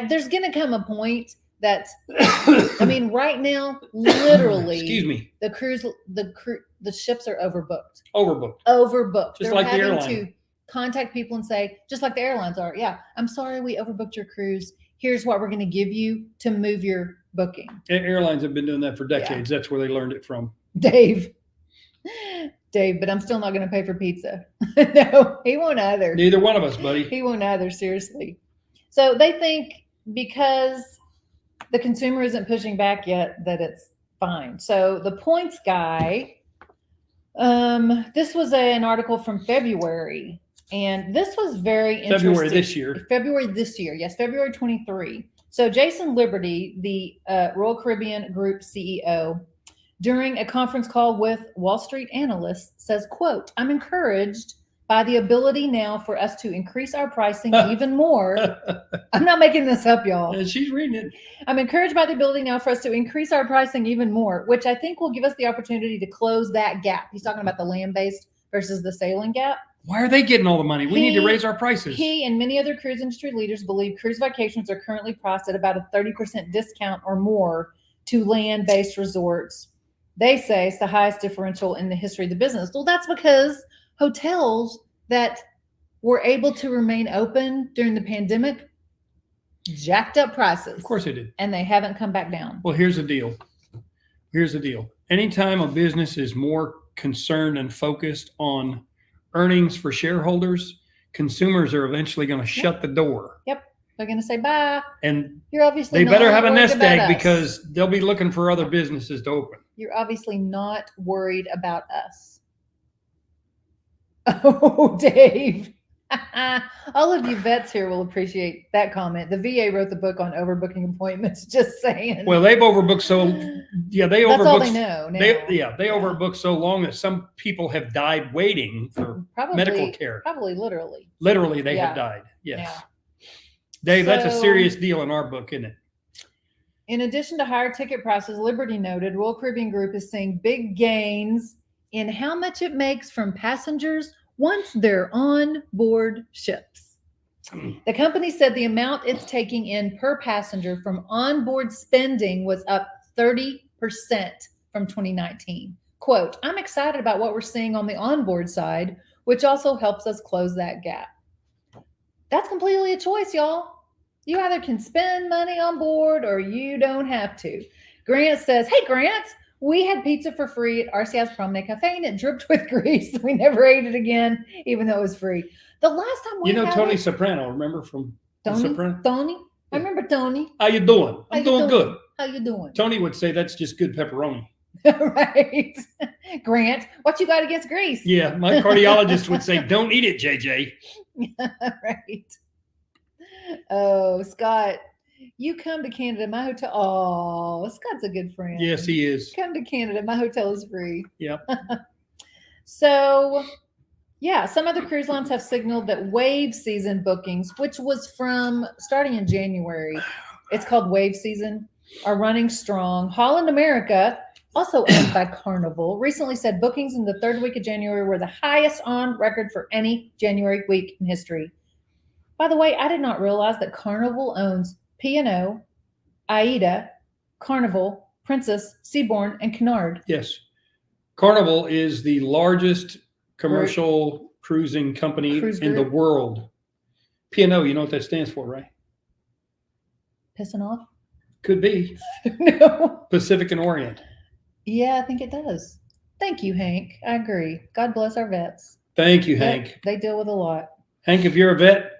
There's going to come a point that, I mean, right now, literally, excuse me, the ships are overbooked. Overbooked. Just They're like the having airline. to contact people and say, just like the airlines are, I'm sorry we overbooked your cruise. Here's what we're going to give you to move your booking. Airlines have been doing that for decades. That's where they learned it from. Dave, but I'm still not going to pay for pizza. No, he won't either. Neither one of us, buddy. He won't either, seriously. So they think because the consumer isn't pushing back yet that it's fine. So the points guy, this was an article from February, and this was very interesting. February this year. Yes, February 23. So Jason Liberty, the Royal Caribbean Group CEO, during a conference call with Wall Street analysts, says, quote, I'm encouraged by the ability now for us to increase our pricing even more. I'm not making this up, y'all. And she's reading it. I'm encouraged by the ability now for us to increase our pricing even more, which I think will give us the opportunity to close that gap. He's talking about the land-based versus the sailing gap. Why are they getting all the money? We need to raise our prices. He and many other cruise industry leaders believe cruise vacations are currently priced at about a 30% discount or more to land-based resorts. They say it's the highest differential in the history of the business. Well, that's because hotels that were able to remain open during the pandemic jacked up prices. Of course it did. And they haven't come back down. Well, here's the deal. Anytime a business is more concerned and focused on earnings for shareholders, consumers are eventually going to shut the door. Yep. They're going to say, bye. And you're obviously they better not have a worried nest about egg us. because they'll be looking for other businesses to open. You're obviously not worried about us. Oh, Dave. All of you vets here will appreciate that comment. The VA wrote the book on overbooking appointments, just saying. Well, they've overbooked so they That's overbooked. all they know now. They overbooked so long that some people have died waiting for medical care. Probably literally. Literally, they have died. Yes. Yeah. Dave, that's a serious deal in our book, isn't it? In addition to higher ticket prices, Liberty noted Royal Caribbean Group is seeing big gains in how much it makes from passengers once they're on board ships. The company said the amount it's taking in per passenger from onboard spending was up 30% from 2019. Quote, I'm excited about what we're seeing on the onboard side, which also helps us close that gap. That's completely a choice, y'all. You either can spend money on board or you don't have to. Grant says, hey, Grant, we had pizza for free at RCI's Promenade Cafe and it dripped with grease. We never ate it again, even though it was free. The last time we had Tony it, Soprano, remember from Soprano? Tony? I remember Tony. How you doing? I'm doing good. How you doing? Tony would say that's just good pepperoni. Right. Grant, what you got against grease? Yeah, my cardiologist would say, don't eat it, JJ. Right. Oh, Scott, you come to Canada. My hotel. Oh, Scott's a good friend. Yes, he is. Come to Canada. My hotel is free. Yep. So, yeah, some other cruise lines have signaled that wave season bookings, which was from starting in January, it's called wave season, are running strong. Holland America, also owned by Carnival, recently said bookings in the third week of January were the highest on record for any January week in history. By the way, I did not realize that Carnival owns P&O, AIDA, Carnival, Princess, Seabourn, and Cunard. Yes. Carnival is the largest commercial cruising company in the world. P&O, you know what that stands for, right? Pissing off? Could be. No. Pacific and Orient. Yeah, I think it does. Thank you, Hank. I agree. God bless our vets. Thank you, Hank. They deal with a lot. Hank, if you're a vet,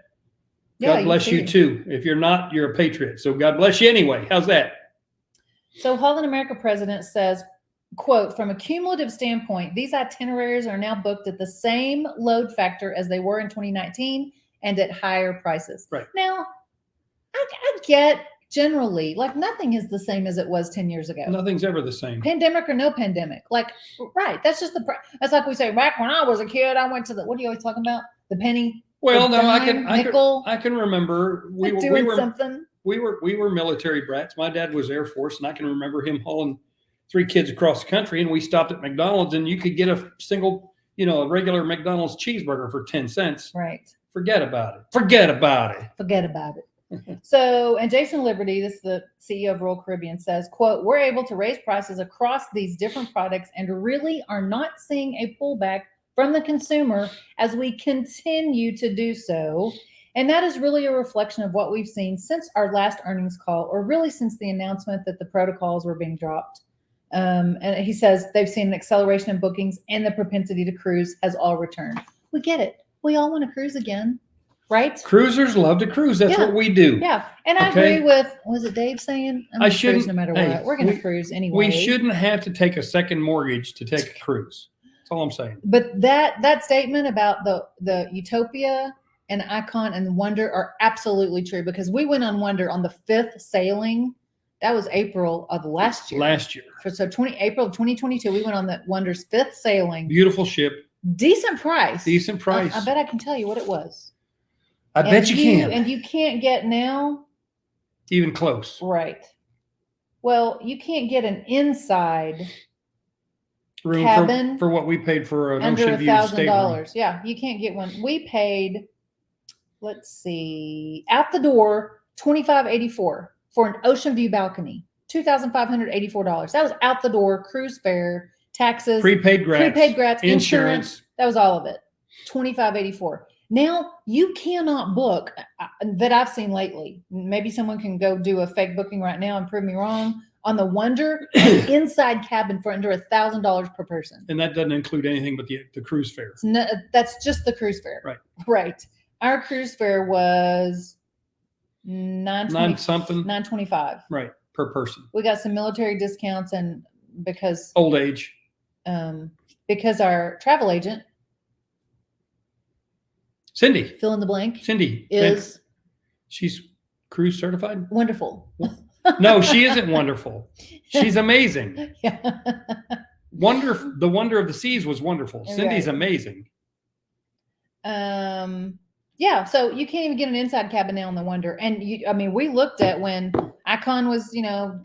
Yeah, God bless you too. If you're not, you're a patriot. So God bless you anyway. How's that? So Holland America president says, quote, from a cumulative standpoint, these itineraries are now booked at the same load factor as they were in 2019 and at higher prices. Right. Now, I get generally, like nothing is the same as it was 10 years ago. Nothing's ever the same. Pandemic or no pandemic. Like, right. That's just that's like we say, back when I was a kid, I went to what are you always talking about? The penny? Well, the no, dime, I can remember we were something. We were military brats. My dad was Air Force, and I can remember him hauling 3 kids across the country, and we stopped at McDonald's, and you could get a single, a regular McDonald's cheeseburger for 10 cents. Right. Forget about it. Forget about it. Forget about it. So, and Jason Liberty, this is the CEO of Royal Caribbean, says, quote, we're able to raise prices across these different products and really are not seeing a pullback from the consumer as we continue to do so. And that is really a reflection of what we've seen since our last earnings call, or really since the announcement that the protocols were being dropped. And he says they've seen an acceleration in bookings and the propensity to cruise has all returned. We get it. We all want to cruise again, right? Cruisers love to cruise. That's what we do. Yeah. And I agree with, was it Dave saying? I shouldn't. Cruise no matter what. We're going to cruise anyway. We shouldn't have to take a second mortgage to take a cruise. That's all I'm saying. But that statement about the Utopia and Icon and Wonder are absolutely true, because we went on Wonder on the 5th sailing. That was April of last year. So April of 2022, we went on the Wonder's 5th sailing. Beautiful ship. Decent price. I bet I can tell you what it was. I bet you can. And you can't get now. Even close. Right. Well, you can't get an inside room cabin for what we paid for an under Ocean View $1,000. Yeah, you can't get one. We paid, let's see, at the door $25.84 for an Ocean View balcony, $2,584. That was out the door, cruise fare, taxes, Prepaid grats, insurance. That was all of it. $2,584. Now you cannot book that I've seen lately. Maybe someone can go do a fake booking right now and prove me wrong. On the Wonder, an inside cabin for under $1,000 per person. And that doesn't include anything but the cruise fare. No, that's just the cruise fare. Right. Right. Our cruise fare was $925. Right. Per person. We got some military discounts, and because old age. Because our travel agent, Cindy, fill in the blank, she's cruise certified. Wonderful. No, she isn't wonderful. She's amazing. Yeah. The Wonder of the Seas was wonderful. Cindy's amazing. Yeah, so you can't even get an inside cabin now on the Wonder. And we looked at when Icon was,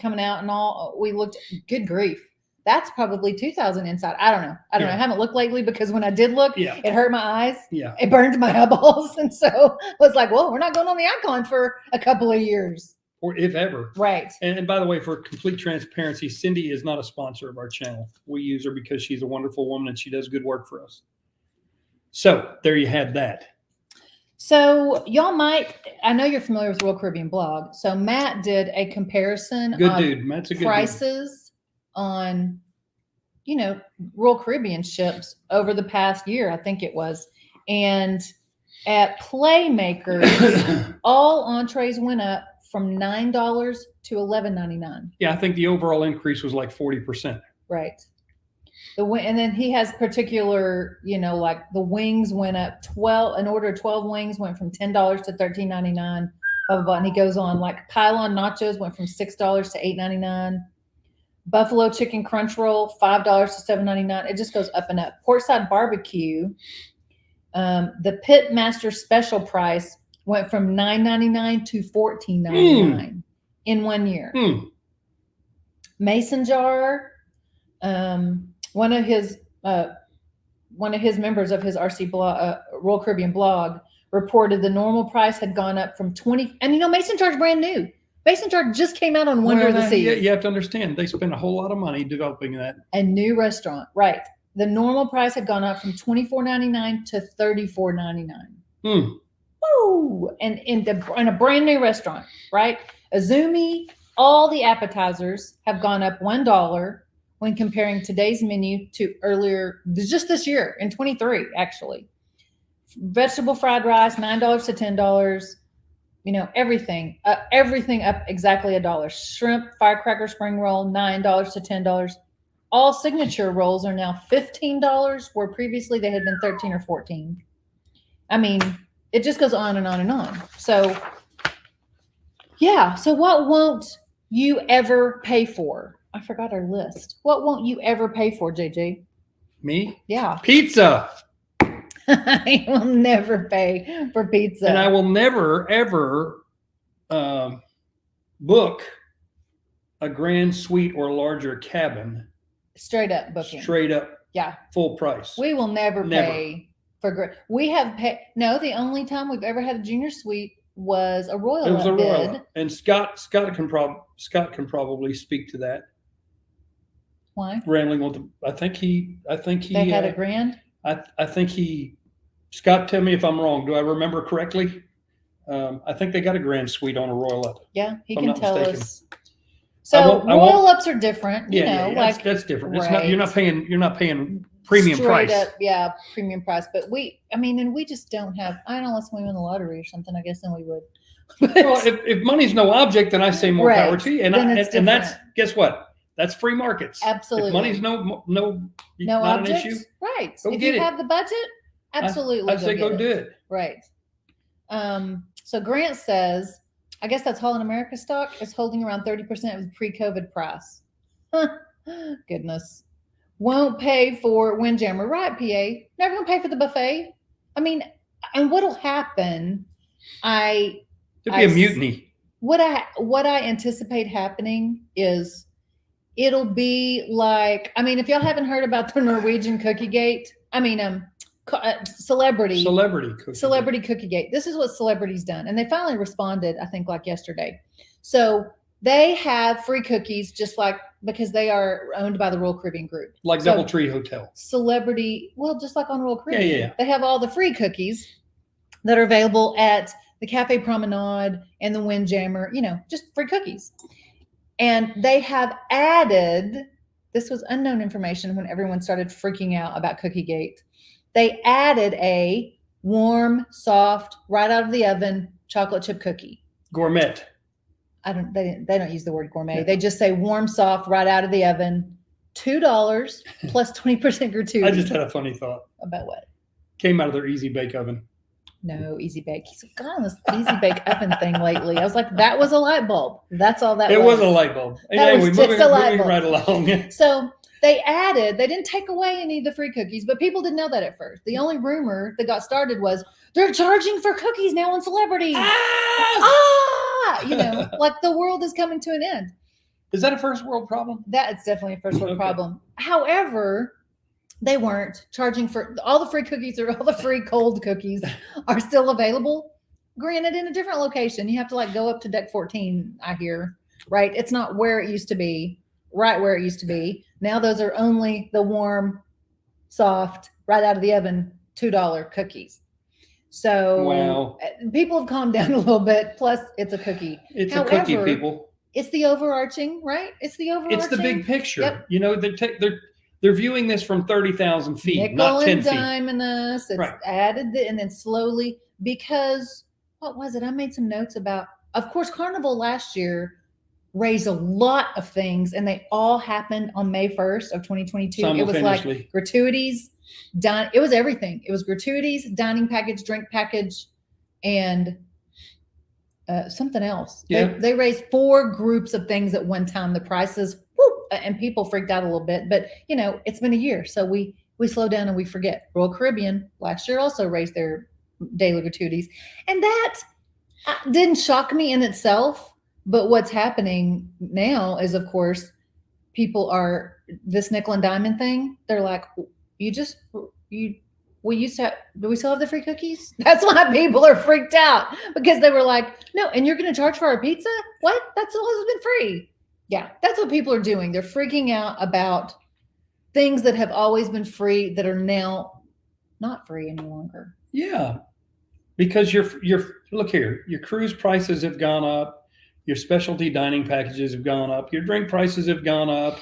coming out and all, we looked, good grief. That's probably 2,000 inside. I don't know. I haven't looked lately because when I did look, it hurt my eyes. Yeah. It burned my eyeballs. And so I was like, well, we're not going on the Icon for a couple of years. Or if ever. Right. And by the way, for complete transparency, Cindy is not a sponsor of our channel. We use her because she's a wonderful woman and she does good work for us. So there you had that. So y'all I know you're familiar with Royal Caribbean Blog. So Matt did a comparison of Matt's a good prices on, Royal Caribbean ships over the past year, I think it was. And at Playmakers, all entrees went up from $9 to $11.99. Yeah, I think the overall increase was like 40%. Right. And then he has particular, like the wings went up an order of 12 wings went from $10 to $13.99, blah, blah, blah. And he goes on, like pylon nachos went from $6 to $8.99. Buffalo chicken crunch roll, $5 to $7.99. It just goes up and up. Portside barbecue, the Pitmaster special price went from $9.99 to $14.99 in 1 year. Mason jar, one of his members of his RC blog, Royal Caribbean blog, reported the normal price had gone up from 20. And Mason jar's brand new. Mason jar just came out on Wonder of the Seas. You have to understand, they spent a whole lot of money developing that. A new restaurant, right? The normal price had gone up from $24.99 to $34.99. Woo! And in a brand new restaurant, right? Azumi, all the appetizers have gone up $1 when comparing today's menu to earlier, just this year in 23, actually. Vegetable fried rice, $9 to $10. Everything up exactly $1. Shrimp, firecracker spring roll, $9 to $10. All signature rolls are now $15, where previously they had been $13 or $14. It just goes on and on and on. So, yeah. So what won't you ever pay for? I forgot our list. What won't you ever pay for, JJ? Me? Yeah. Pizza. I will never pay for pizza. And I will never, ever book a grand suite or larger cabin. Straight up booking. Straight up. Yeah. Full price. We will never pay for. We have paid. No, the only time we've ever had a junior suite was a Royal. It was a Royal. And Scott can probably speak to that. Why? Rambling on I think he. They had a grand. I think Scott, tell me if I'm wrong. Do I remember correctly? I think they got a grand suite on a Royal Up. Yeah, he can tell us. So Royal Ups are different. That's different. Right. It's not. You're not paying premium price. Up, premium price. But we just don't have. Unless we win the lottery or something. I guess then we would. Well, if money's no object, then I say more power to you. And that's guess what? That's free markets. Absolutely. If money's no not objects, an issue. Right. Go if get you it. have the budget, absolutely. I say go do it. Right. So Grant says, I guess that's Holland America stock is holding around 30% of the pre-COVID price. Goodness. Won't pay for Windjammer. Right, PA. Never gonna pay for the buffet. And what'll happen, There'll be a mutiny. What I anticipate happening is it'll be like, if y'all haven't heard about the Norwegian Cookie Gate, Celebrity Cookie Gate. This is what Celebrity's done. And they finally responded, I think, like yesterday. So They have free cookies, just like because they are owned by the Royal Caribbean Group. Like So, DoubleTree Hotel. Celebrity, well, just like on Royal Caribbean. yeah. They have all the free cookies that are available at the Cafe Promenade and the Windjammer, just free cookies. And they have added, this was unknown information when everyone started freaking out about Cookiegate. They added a warm, soft, right out of the oven chocolate chip cookie. Gourmet. They don't use the word gourmet. Yeah. They just say warm, soft, right out of the oven. $2 plus 20% gratuity. I just had a funny thought. About what? Came out of their Easy Bake Oven. No, Easy Bake. He's gone on this Easy Bake Oven thing lately. I was like, that was a light bulb. That's all that was. It was a light bulb. That Anyway, was just a light moving bulb. right along. So they didn't take away any of the free cookies, but people didn't know that at first. The only rumor that got started was they're charging for cookies now on Celebrity. Like the world is coming to an end. Is that a first world problem? That's definitely a first world Okay. problem. However, they weren't charging for all the free cookies, or all the free cold cookies are still available. Granted, in a different location. You have to go up to deck 14, I hear, right? It's not where it used to be, right where it used to be. Now those are only the warm, soft, right out of the oven, $2 cookies. So Wow. People have calmed down a little bit. Plus, it's a cookie. It's However, a cookie, people. It's the overarching, right? It's the overarching. It's the big picture. Yep. They're viewing this from 30,000 feet, Nickel not 10 and feet. diming us. It's Right. added, and then slowly, because what was it? I made some notes about, of course, Carnival last year raised a lot of things, and they all happened on May 1st of 2022. It was like Simultaneously. gratuities, it was everything. It was gratuities, dining package, drink package, and something else. Yeah. They raised 4 groups of things at one time. The prices, whoop, and people freaked out a little bit. But it's been a year, so we slow down and we forget. Royal Caribbean last year also raised their daily gratuities, and that didn't shock me in itself. But what's happening now is, of course, people are this nickel and diamond thing. They're like, we used to have, do we still have the free cookies? That's why people are freaked out, because they were like, no, and you're going to charge for our pizza? What? That's always been free. Yeah, that's what people are doing. They're freaking out about things that have always been free that are now not free any longer. Yeah, because look here, your cruise prices have gone up, your specialty dining packages have gone up, your drink prices have gone up.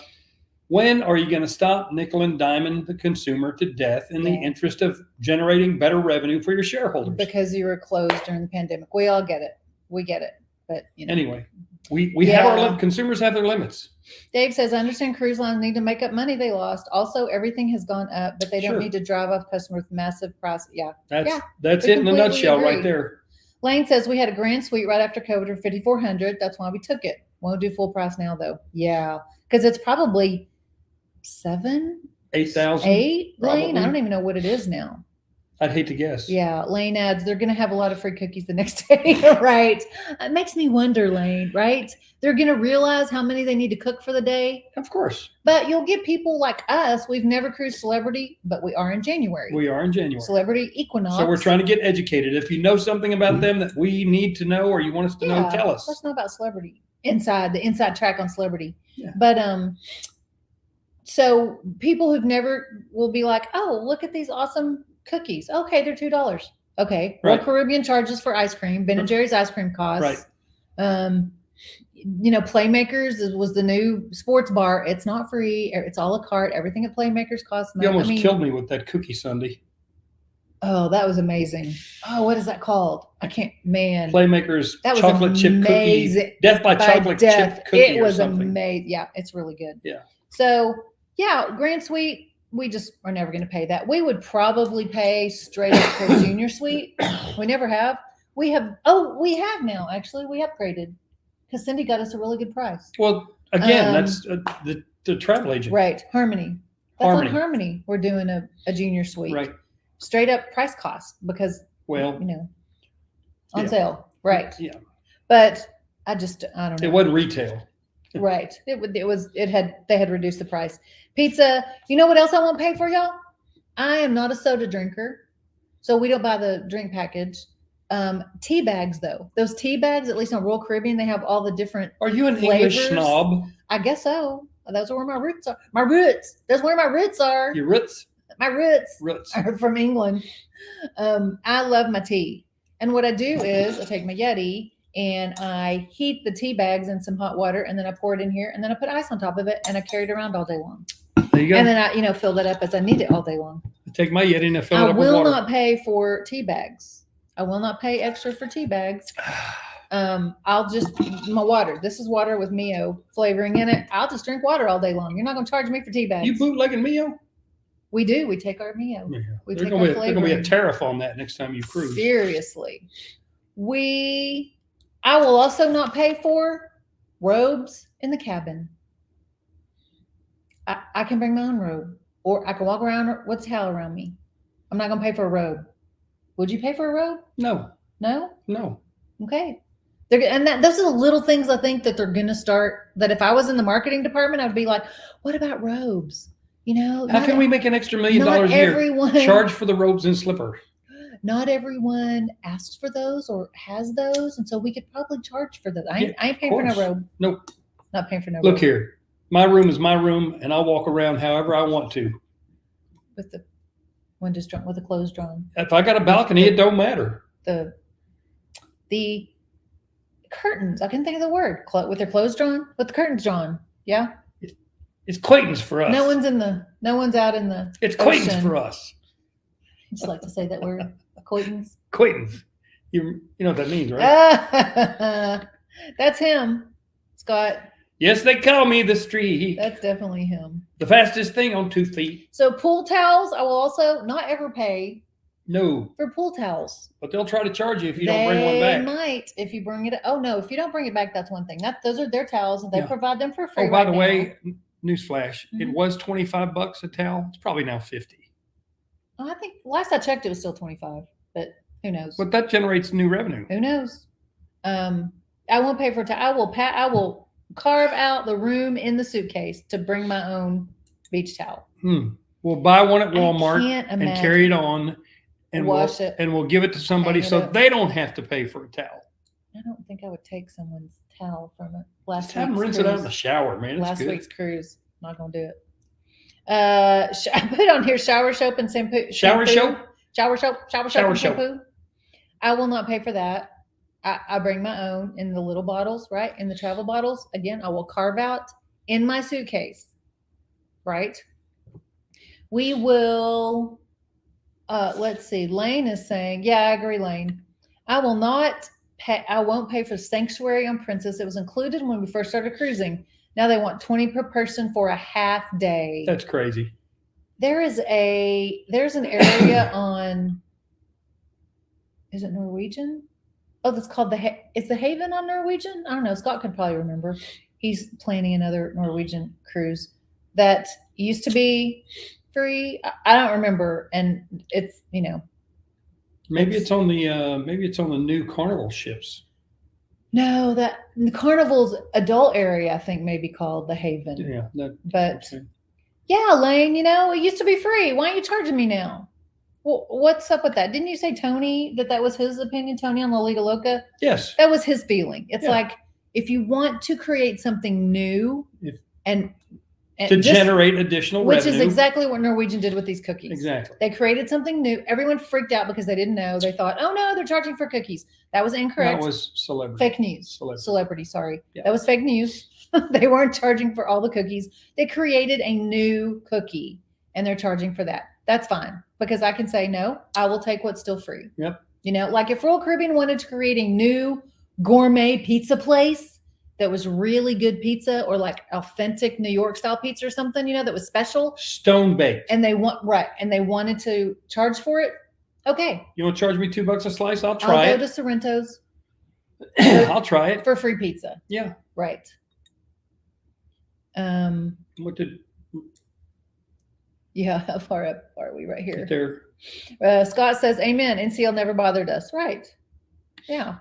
When are you going to stop nickel and diming the consumer to death in the interest of generating better revenue for your shareholders? Because you were closed during the pandemic. We all get it. We get it. But anyway, we have our consumers have their limits. Dave says, I understand cruise lines need to make up money they lost. Also, everything has gone up, but they don't need to drive off customers with massive price. Yeah. That's it in a nutshell right there. Lane says we had a grand suite right after COVID for $5,400. That's why we took it. Won't do full price now though. Yeah. Because it's probably 8,000. Lane. I don't even know what it is now. I'd hate to guess. Yeah. Lane adds, they're going to have a lot of free cookies the next day. Right. It makes me wonder, Lane, right? They're going to realize how many they need to cook for the day. Of course. But you'll get people like us. We've never cruised Celebrity, but we are in January. We are in January. Celebrity Equinox. So we're trying to get educated. If you know something about them that we need to know, or you want us to know, tell us. Let's know about Celebrity. The inside track on Celebrity. Yeah. But so people who've never will be like, oh, look at these awesome cookies. Okay, they're $2. Okay. Royal Caribbean charges for ice cream. Ben and Jerry's ice cream costs. Right. Playmakers was the new sports bar. It's not free. It's a la carte. Everything at Playmakers costs money. You almost killed me with that cookie sundae. Oh, that was amazing. Oh, what is that called? I can't, man. Playmakers that was chocolate chip cookie. Death by chocolate chip cookie. It was or something. amazing. Yeah, it's really good. Yeah. So, Grand Suite, we just are never going to pay that. We would probably pay straight up for Junior Suite. We never have. We have now, actually. We upgraded because Cindy got us a really good price. Well, again, that's the travel agent. Right. Harmony. That's on Harmony. We're doing a Junior Suite. Right. Straight up price cost because, on sale. Right. Yeah. But I don't know. It wasn't retail. Right. They had reduced the price. Pizza. You know what else I won't pay for, y'all? I am not a soda drinker. So we don't buy the drink package. Tea bags, though. Those tea bags, at least on Royal Caribbean, they have all the different. Are you an English flavors. snob? I guess so. Those are where my roots are. My roots. That's where my roots are. Your roots? My roots Roots. are from England. I love my tea. And what I do is I take my Yeti and I heat the tea bags in some hot water, and then I pour it in here, and then I put ice on top of it, and I carry it around all day long. There you go. And then I, fill that up as I need it all day long. I take my Yeti and I fill it I up with will water. not pay for tea bags. I will not pay extra for tea bags. I'll just my water. This is water with Mio flavoring in it. I'll just drink water all day long. You're not going to charge me for tea bags. You bootlegging Mio? We do. We take our Mio. Yeah. We There's take going our to be a flavoring. tariff on that next time you cruise. Seriously. I will also not pay for robes in the cabin. I can bring my own robe, or I can walk around with a towel around me. I'm not going to pay for a robe. Would you pay for a robe? No. No? No. Okay. Those are the little things I think that they're going to start, that if I was in the marketing department, I'd be like, what about robes? How can we make an extra $1 million a year? Charge for the robes and slippers. Not everyone asks for those or has those, and so we could probably charge for those. I ain't paying for no robe. Nope. Not paying for no robe. Look here. My room is my room, and I'll walk around however I want to. With the windows drawn, with the clothes drawn. If I got a balcony, it don't matter. The curtains. I can think of the word. With their clothes drawn, with the curtains drawn. Yeah. It's Clayton's for us. No one's out in the. It's Clayton's ocean. for us. I just like to say that word. Clayton's. Clayton's. You know what that means, right? That's him, Scott. Yes, they call me the street. That's definitely him. The fastest thing on 2 feet. So pool towels, I will also not ever pay. No. For pool towels. But they'll try to charge you if you don't bring one back. They might if you bring it. Oh no, if you don't bring it back, that's one thing. Those are their towels, and they provide them for free. Oh, by the way, newsflash: it was $25 a towel. It's probably now $50. I think last I checked, it was still 25, but who knows? But that generates new revenue. Who knows? I won't pay for it. I will carve out the room in the suitcase to bring my own beach towel. We'll buy one at Walmart and carry it on, and wash it, and we'll give it to somebody so they don't have to pay for a towel. I don't think I would take someone's towel from it. Last Have them rinse it out in the shower, man. Last week's cruise. Not gonna do it. I put on here shower soap and shampoo. Shower soap and shampoo. I will not pay for that. I bring my own in the little bottles, right? In the travel bottles. Again, I will carve out in my suitcase, right? We will, let's see. Lane is saying, yeah, I agree, Lane. I won't pay for Sanctuary on Princess. It was included when we first started cruising. Now they want $20 per person for a half day. That's crazy. There's an area on, is it Norwegian? Oh, that's called is the Haven on Norwegian? I don't know. Scott could probably remember. He's planning another Norwegian cruise that used to be free. I don't remember. And it's, maybe it's on the new Carnival ships. No, the Carnival's adult area, I think, may be called the Haven. Yeah. Yeah, Lane, it used to be free. Why aren't you charging me now? Well, what's up with that? Didn't you say Tony, that was his opinion, Tony on La Liga Loca? Yes. That was his feeling. It's like, if you want to create something new and to generate additional revenue. Which is exactly what Norwegian did with these cookies. Exactly. They created something new. Everyone freaked out because they didn't know. They thought, oh no, they're charging for cookies. That was incorrect. That was celebrity. Fake news. Celebrity, sorry. Yeah. That was fake news. They weren't charging for all the cookies. They created a new cookie and they're charging for that. That's fine, because I can say, no, I will take what's still free. Yep. Like if Royal Caribbean wanted to create a new gourmet pizza place that was really good pizza, or like authentic New York style pizza or something, that was special. Stone baked. And they wanted to charge for it. Okay. You want to charge me $2 a slice? I'll try it. I'll go to Sorrento's. I'll try it. For free pizza. Yeah. Right. Yeah, how far up are we? Right here. There. Scott says, amen. NCL never bothered us. Right. Yeah.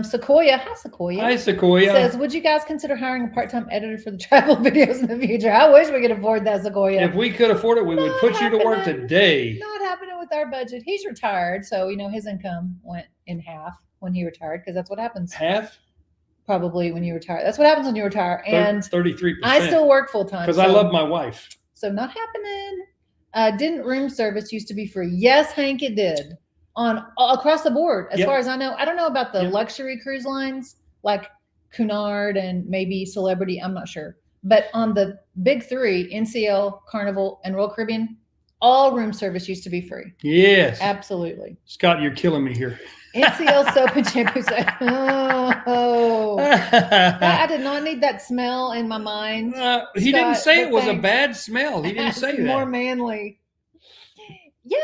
Sequoia. Hi, Sequoia. Hi, Sequoia. Says, would you guys consider hiring a part-time editor for the travel videos in the future? I wish we could afford that, Sequoia. If we could afford it, we would put you to work today. Not happening with with our budget. He's retired, so his income went in half when he retired because that's what happens. Half? Probably when you retire. That's what happens when you retire. And 33%. I still work full time because I love my wife. So not happening. Didn't room service used to be free? Yes, Hank, it did. On across the board, as far as I know. I don't know about the luxury cruise lines like Cunard and maybe Celebrity. I'm not sure. But on the big three, NCL, Carnival, and Royal Caribbean, all room service used to be free. Yes. Absolutely. Scott, you're killing me here. NCL soap and shampoo. Oh. I did not need that smell in my mind. He didn't say it was a bad smell. He didn't say that. More manly. Yeah,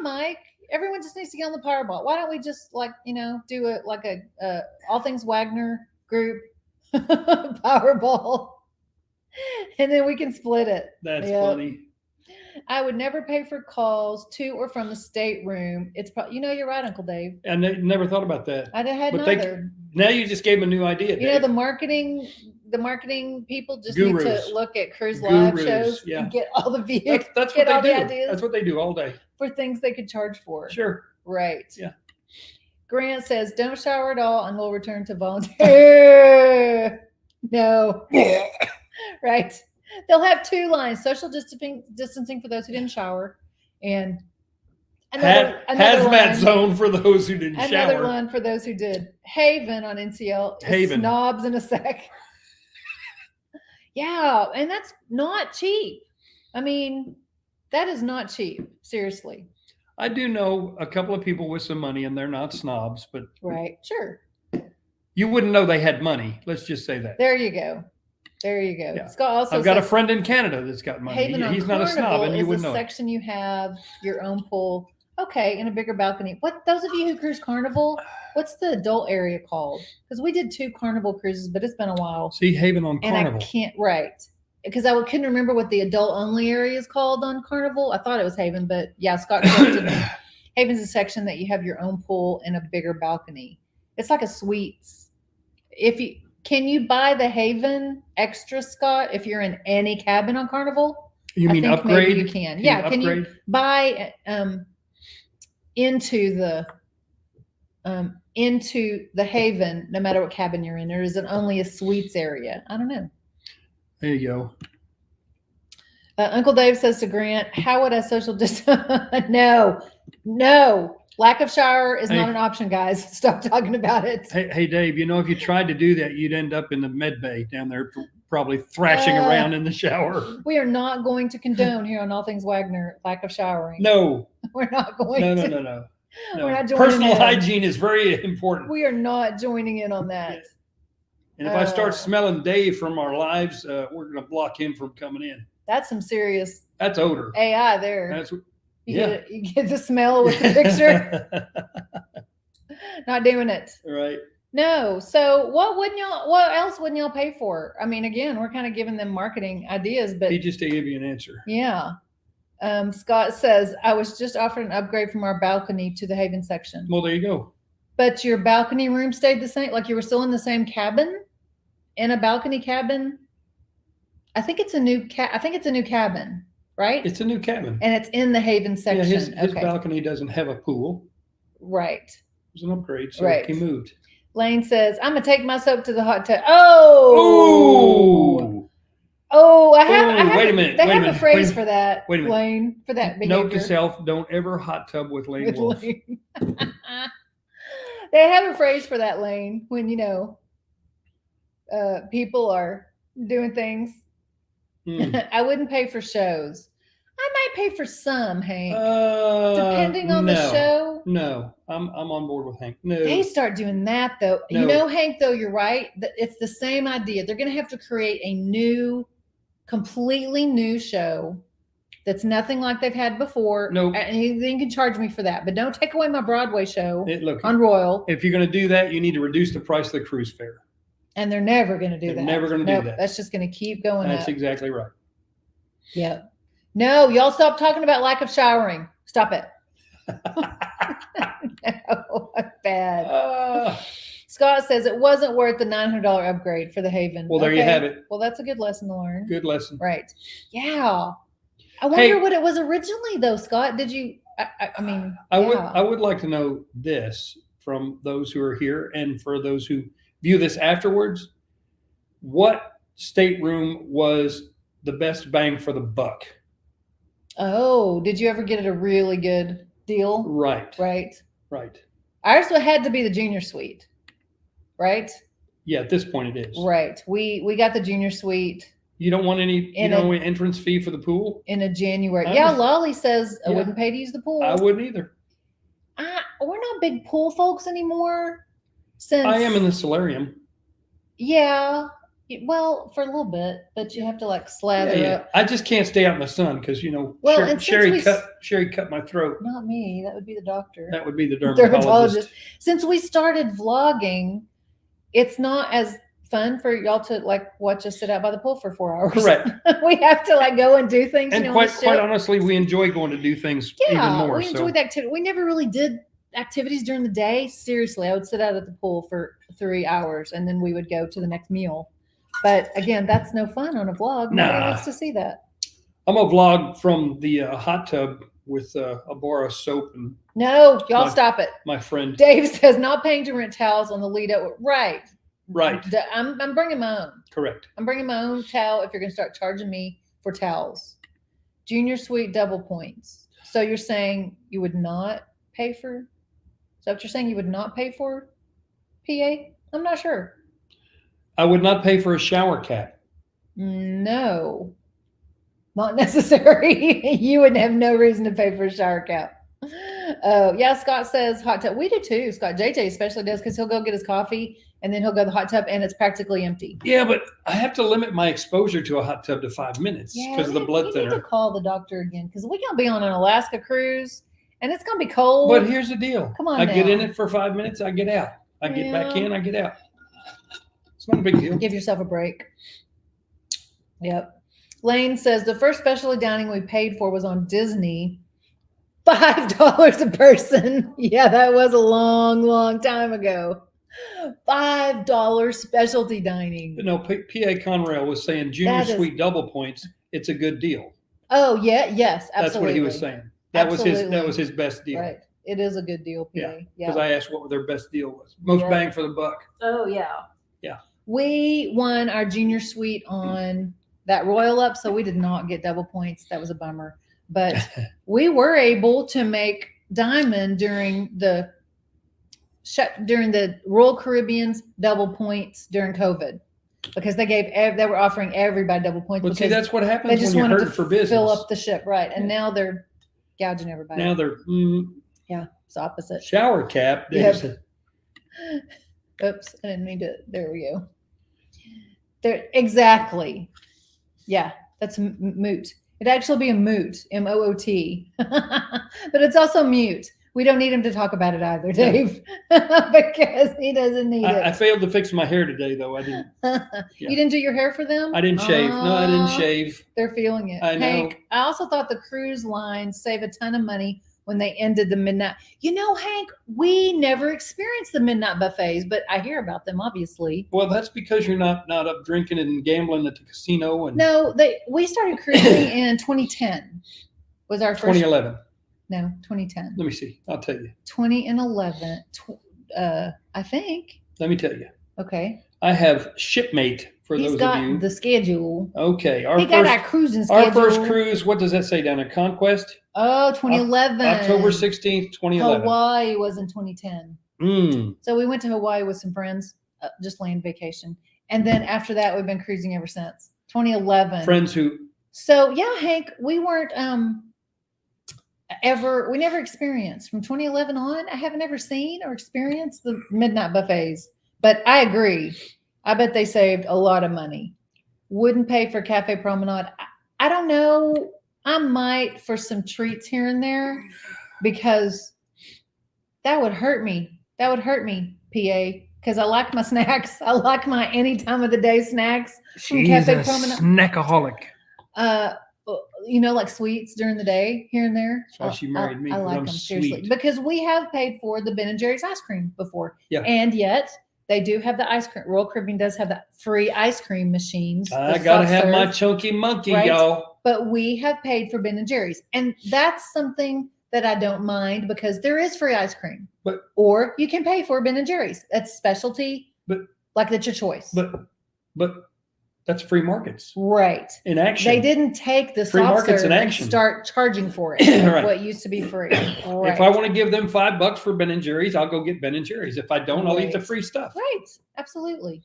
Mike. Everyone just needs to get on the Powerball. Why don't we just do a all things Wagner group Powerball, and then we can split it. That's funny. I would never pay for calls to or from the stateroom. It's probably, you're right, Uncle Dave. I never thought about that. I had neither. Now you just gave him a new idea. Dave. The marketing people just need to look at cruise live shows and get all the vehicles. That's what they do. Ideas That's what they do all day for things they could charge for. Sure. Right. Yeah. Grant says, "Don't shower at all, and we'll return to volunteer." No. Right. They'll have two lines: social distancing for those who didn't shower, and another hazmat line, zone for those who didn't shower. Another line for those who did. Haven on NCL. Haven. Snobs in a sec. Yeah, and that's not cheap. I mean, that is not cheap. Seriously. I do know a couple of people with some money, and they're not snobs, but right, sure. You wouldn't know they had money. Let's just say that. There you go. Yeah. Scott also I've got a friend in Canada that's got money. He's not a snob, and you wouldn't know. Section you have your own pool. Okay, in a bigger balcony. What those of you who cruise Carnival, what's the adult area called? Because we did 2 Carnival cruises, but it's been a while. See Haven on Carnival. And I can't because I couldn't remember what the adult only area is called on Carnival. I thought it was Haven, but yeah, Scott corrected me. Haven's a section that you have your own pool and a bigger balcony. It's like a suites. Can you buy the Haven extra, Scott, if you're in any cabin on Carnival? You mean upgrade? Maybe you can. Can you buy into the Haven, no matter what cabin you're in? Or is it only a suites area? I don't know. There you go. Uncle Dave says to Grant, "How would I social distance?" No. Lack of shower is not an option, guys. Stop talking about it. Hey, Dave, if you tried to do that, you'd end up in the med bay down there, probably thrashing around in the shower. We are not going to condone here on All Things Wagner lack of showering. No. We're not going to. No. We're not joining Personal hygiene is very important. We are not joining in on that. And if I start smelling Dave from our lives, we're going to block him from coming in. That's some serious. That's odor. AI there. That's You get the smell with the picture. Not doing it. Right. No. So what else wouldn't y'all pay for? I mean, again, we're kind of giving them marketing ideas, but he just to give you an answer. Yeah. Scott says, I was just offered an upgrade from our balcony to the Haven section. Well, there you go. But your balcony room stayed the same? Like you were still in the same cabin? In a balcony cabin? I think it's a new cabin. Right? It's a new cabin. And it's in the Haven section. Yeah, his balcony doesn't have a pool. Right. It was an upgrade, so he moved. Lane says, I'm going to take my soap to the hot tub. Oh! I have wait a minute. They have a phrase for that, wait a minute. Lane, for that behavior. Note to self, don't ever hot tub with Lane Wolf. They have a phrase for that, Lane, when, people are doing things. I wouldn't pay for shows. I might pay for some, Hank. Depending on the show. No, I'm on board with Hank. No. They start doing that though. No. Hank, though, you're right. It's the same idea. They're going to have to create a completely new show that's nothing like they've had before. Nope. And you can charge me for that, but don't take away my Broadway show on Royal. If you're going to do that, you need to reduce the price of the cruise fare. And they're never going to do that. They're never going to do that. That's just going to keep going up. That's exactly right. Yeah. No, y'all stop talking about lack of showering. Stop it. No, bad. Scott says it wasn't worth the $900 upgrade for the Haven. Well, there you have it. Well, that's a good lesson to learn. Good lesson. Right. Yeah. I wonder what it was originally, though, Scott. Did you I mean, I yeah. would like to know this from those who are here and for those who view this afterwards. What stateroom was the best bang for the buck? Oh, did you ever get it a really good deal? Right. Right. Right. Ours had to be the junior suite, right? Yeah, at this point it is. Right. We got the junior suite You don't want any entrance fee for the pool? in a January. I Yeah, was- Lolly says I Yeah. wouldn't pay to use the pool. I wouldn't either. We're not big pool folks anymore. Since I am in the solarium. Yeah. Well, for a little bit, but you have to like slather up. I just can't stay out in the sun because Well, and since Sherry we- cut my throat. Not me. That would be the doctor. That would be the Dermatologist. dermatologist. Since we started vlogging, it's not as fun for y'all to like watch us sit out by the pool for 4 hours. Correct. We have to like go and do things. And on quite the ship. honestly, we enjoy going to do things Yeah, even more. we enjoyed the activity. We never really did activities during the day. Seriously, I would sit out at the pool for 3 hours and then we would go to the next meal. But again, that's no fun on a vlog. Nobody Nah. wants to see that. I'm a vlog from the hot tub with a bar of soap and No, y'all My- stop it. my friend. Dave says not paying to rent towels on the lead up. Right. Right. I'm bringing my own. Correct. I'm bringing my own towel if you're going to start charging me for towels. Junior suite double points. So you're saying you would not pay for? Is that what you're saying? You would not pay for PA? I'm not sure. I would not pay for a shower cap. No, not necessary. You would have no reason to pay for a shower cap. Oh, yeah. Scott says hot tub. We do too. Scott, JJ especially does because he'll go get his coffee and then he'll go to the hot tub and it's practically empty. Yeah, but I have to limit my exposure to a hot tub to 5 minutes because of the blood You need to thinner. call the doctor again because we're gonna be on an Alaska cruise and it's gonna be cold. But here's the deal. Come on I get in now. it for 5 minutes, I get out. I get back Yeah. in, I get out. It's not a big deal. Give yourself a break. Yep. Lane says the first specialty dining we paid for was on Disney. $5 a person. Yeah, that was a long, long time ago. $5 specialty dining. But no, PA Conrail was saying junior That is- suite double points. It's a good deal. Oh yeah, yes, absolutely. That's what he was saying. That Absolutely. was his best deal. Right. It is a good deal, PA. Yeah, Yeah. Because I asked what their best deal was. Most Yeah. bang for the buck. Oh yeah. Yeah. We won our junior suite on that Royal Up, so we did not get double points. That was a bummer. But we were able to make diamond during the Royal Caribbean's double points during COVID because they were offering everybody double points. But see, because that's what they happens just when you wanted hurt to for business. fill up the ship, right? And now they're gouging everybody. Now they're Yeah, it's opposite. shower cap. They Yep. just- Oops, I didn't mean to. There we go. There, exactly. Yeah, that's moot. It'd actually be a moot, MOOT, but it's also mute. We don't need him to talk about it either, Dave, because he doesn't need I it. failed to fix my hair today, though. I didn't. You didn't do your hair for them? I didn't shave. No, I didn't Aw, shave. They're feeling it. I know. Hank, I also thought the cruise lines save a ton of money when they ended the midnight. You know, Hank, we never experienced the midnight buffets, but I hear about them, obviously. Well, that's because you're not up drinking and gambling at the casino. And No, we started cruising in 2010. Was our first 2011. No, 2010. Let me see. I'll tell you. 20 and 11. I think. Let me tell you. Okay. I have Shipmate for He's those got of you. the schedule. Okay, He got our cruising schedule. our first cruise. What does that say down there? Conquest, Oh, 2011. October 16th, 2011. Hawaii was in 2010. Mm. So we went to Hawaii with some friends, just land vacation. And then after that, we've been cruising ever since 2011. Friends who So yeah, Hank, we weren't we never experienced from 2011 on. I haven't ever seen or experienced the midnight buffets, but I agree. I bet they saved a lot of money. Wouldn't pay for Cafe Promenade. I don't know. I might for some treats here and there because that would hurt me. That would hurt me, PA, because I like my snacks. I like my any time of the day snacks from Cafe Promenade. snackaholic. You know, like sweets during the day here and there. That's why she married me, I 'cause like I'm them seriously sweet. because we have paid for the Ben and Jerry's ice cream before. Yeah. And yet they do have the ice cream. Royal Caribbean does have the free ice cream machines. I the gotta soft have my serve, chunky monkey, right? y'all. But we have paid for Ben and Jerry's, and that's something that I don't mind because there is free ice cream. But or you can pay for Ben and Jerry's. That's specialty. But like that's your choice. But that's free markets Right. in action. They didn't take the Free soft markets serve in and action. start charging for it. Right. What used to be free. Right. If I want to give them $5 for Ben and Jerry's, I'll go get Ben and Jerry's. If I don't, I'll eat the free stuff. Right. Absolutely.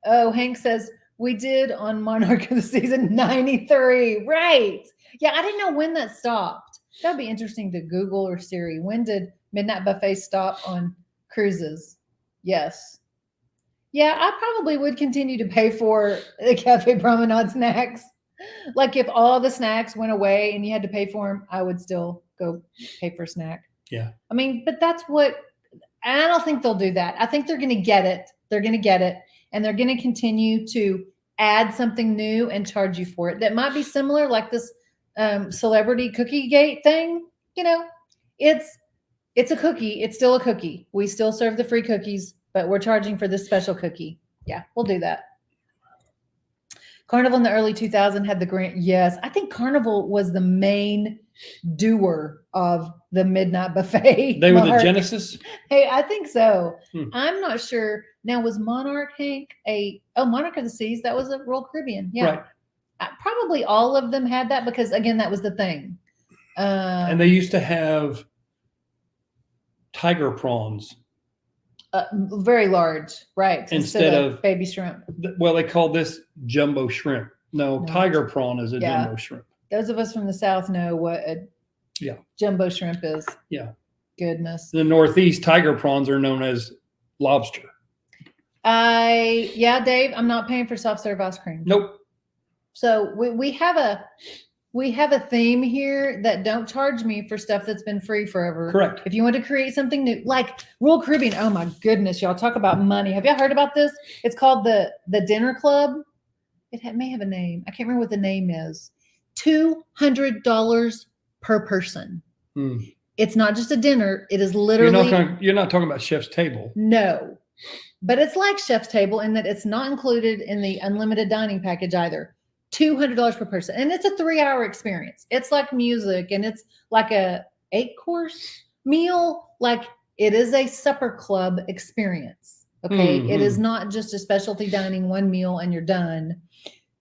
Oh, Hank says we did on Monarch of the Season 93. Right. Yeah, I didn't know when that stopped. That'd be interesting to Google or Siri. When did Midnight Buffet stop on cruises? Yes. Yeah, I probably would continue to pay for the Cafe Promenade snacks. Like if all the snacks went away and you had to pay for them, I would still go pay for a snack. Yeah. I mean, but that's what, I don't think they'll do that. I think they're going to get it. They're going to get it. And they're going to continue to add something new and charge you for it. That might be similar, like this celebrity cookie gate thing. You know, it's a cookie. It's still a cookie. We still serve the free cookies, but we're charging for this special cookie. Yeah, we'll do that. Carnival in the early 2000s had the grant. Yes, I think Carnival was the main doer of the Midnight Buffet. They were the genesis? Hey, I think so. I'm not sure. Now, was Monarch, Hank, Monarch of the Seas? That was a Royal Caribbean. Yeah. Right. Probably all of them had that because, again, that was the thing. And they used to have tiger prawns. Very large, right? Instead of baby shrimp. Well, they call this jumbo shrimp. No, tiger prawn is a jumbo shrimp. Those of us from the South know what a jumbo shrimp is. Yeah. Goodness. In the Northeast, tiger prawns are known as lobster. Dave, I'm not paying for soft serve ice cream. Nope. So we have a theme here that don't charge me for stuff that's been free forever. Correct. If you want to create something new, like Royal Caribbean, oh my goodness, y'all talk about money. Have y'all heard about this? It's called the Dinner Club. It may have a name. I can't remember what the name is. $200 per person. It's not just a dinner. It is literally. You're not talking about Chef's Table. No, but it's like Chef's Table in that it's not included in the unlimited dining package either. $200 per person. And it's a 3-hour experience. It's like music and it's like a 8-course meal. Like it is a supper club experience. Okay. Mm-hmm. It is not just a specialty dining one meal and you're done.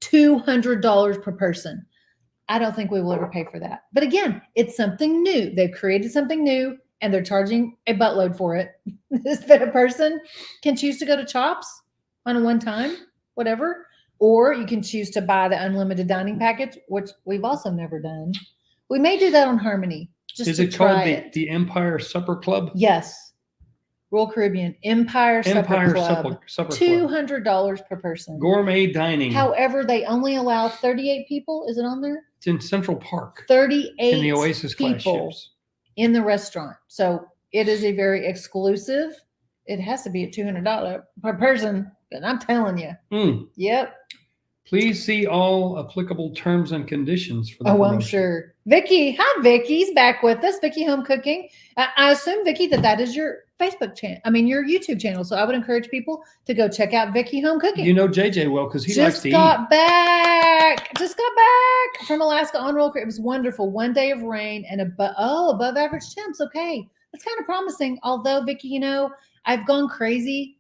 $200 per person. I don't think we will ever pay for that. But again, it's something new. They've created something new and they're charging a buttload for it. That a person can choose to go to Chops on a one-time, whatever. Or you can choose to buy the unlimited dining package, which we've also never done. We may do that on Harmony. Just Is to it called try the Empire Supper Club? Yes. Royal Caribbean Empire Supper Club. Supper $200 per person. Gourmet dining. However, they only allow 38 people. Is it on there? It's in Central Park. 38 in the Oasis class ships. In the restaurant. So it is a very exclusive. It has to be at $200 per person. And I'm telling you. Yep. Please see all applicable terms and conditions for the promotion. I'm sure. Vicky, hi, Vicky's back with us. Vicky Home Cooking. I assume, Vicky, that is your Facebook channel. I mean, your YouTube channel. So I would encourage people to go check out Vicky Home Cooking. You know JJ well because he likes to eat. Just got back from Alaska on roll. It was wonderful. 1 day of rain and above average temps. Okay, that's kind of promising. Although, Vicky, I've gone crazy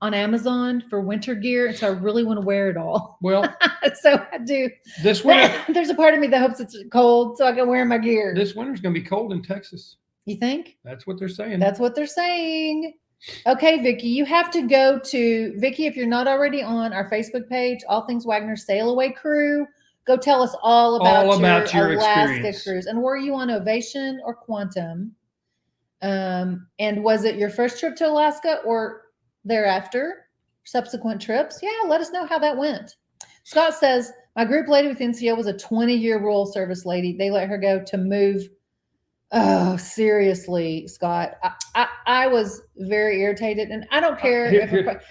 on Amazon for winter gear, and so I really want to wear it all. Well, so I do. This winter, there's a part of me that hopes it's cold so I can wear my gear. This winter's going to be cold in Texas. You think? That's what they're saying. That's what they're saying. Okay, Vicky, you have to go to Vicky if you're not already on our Facebook page, All Things Wagner Sail Away Crew. Go tell us all about your Alaska experience. Cruise. And were you on Ovation or Quantum? And was it your first trip to Alaska or thereafter, subsequent trips? Yeah, let us know how that went. Scott says, my group lady with NCO was a 20-year Royal Service lady. They let her go to move. Oh, seriously, Scott. I was very irritated, and I don't care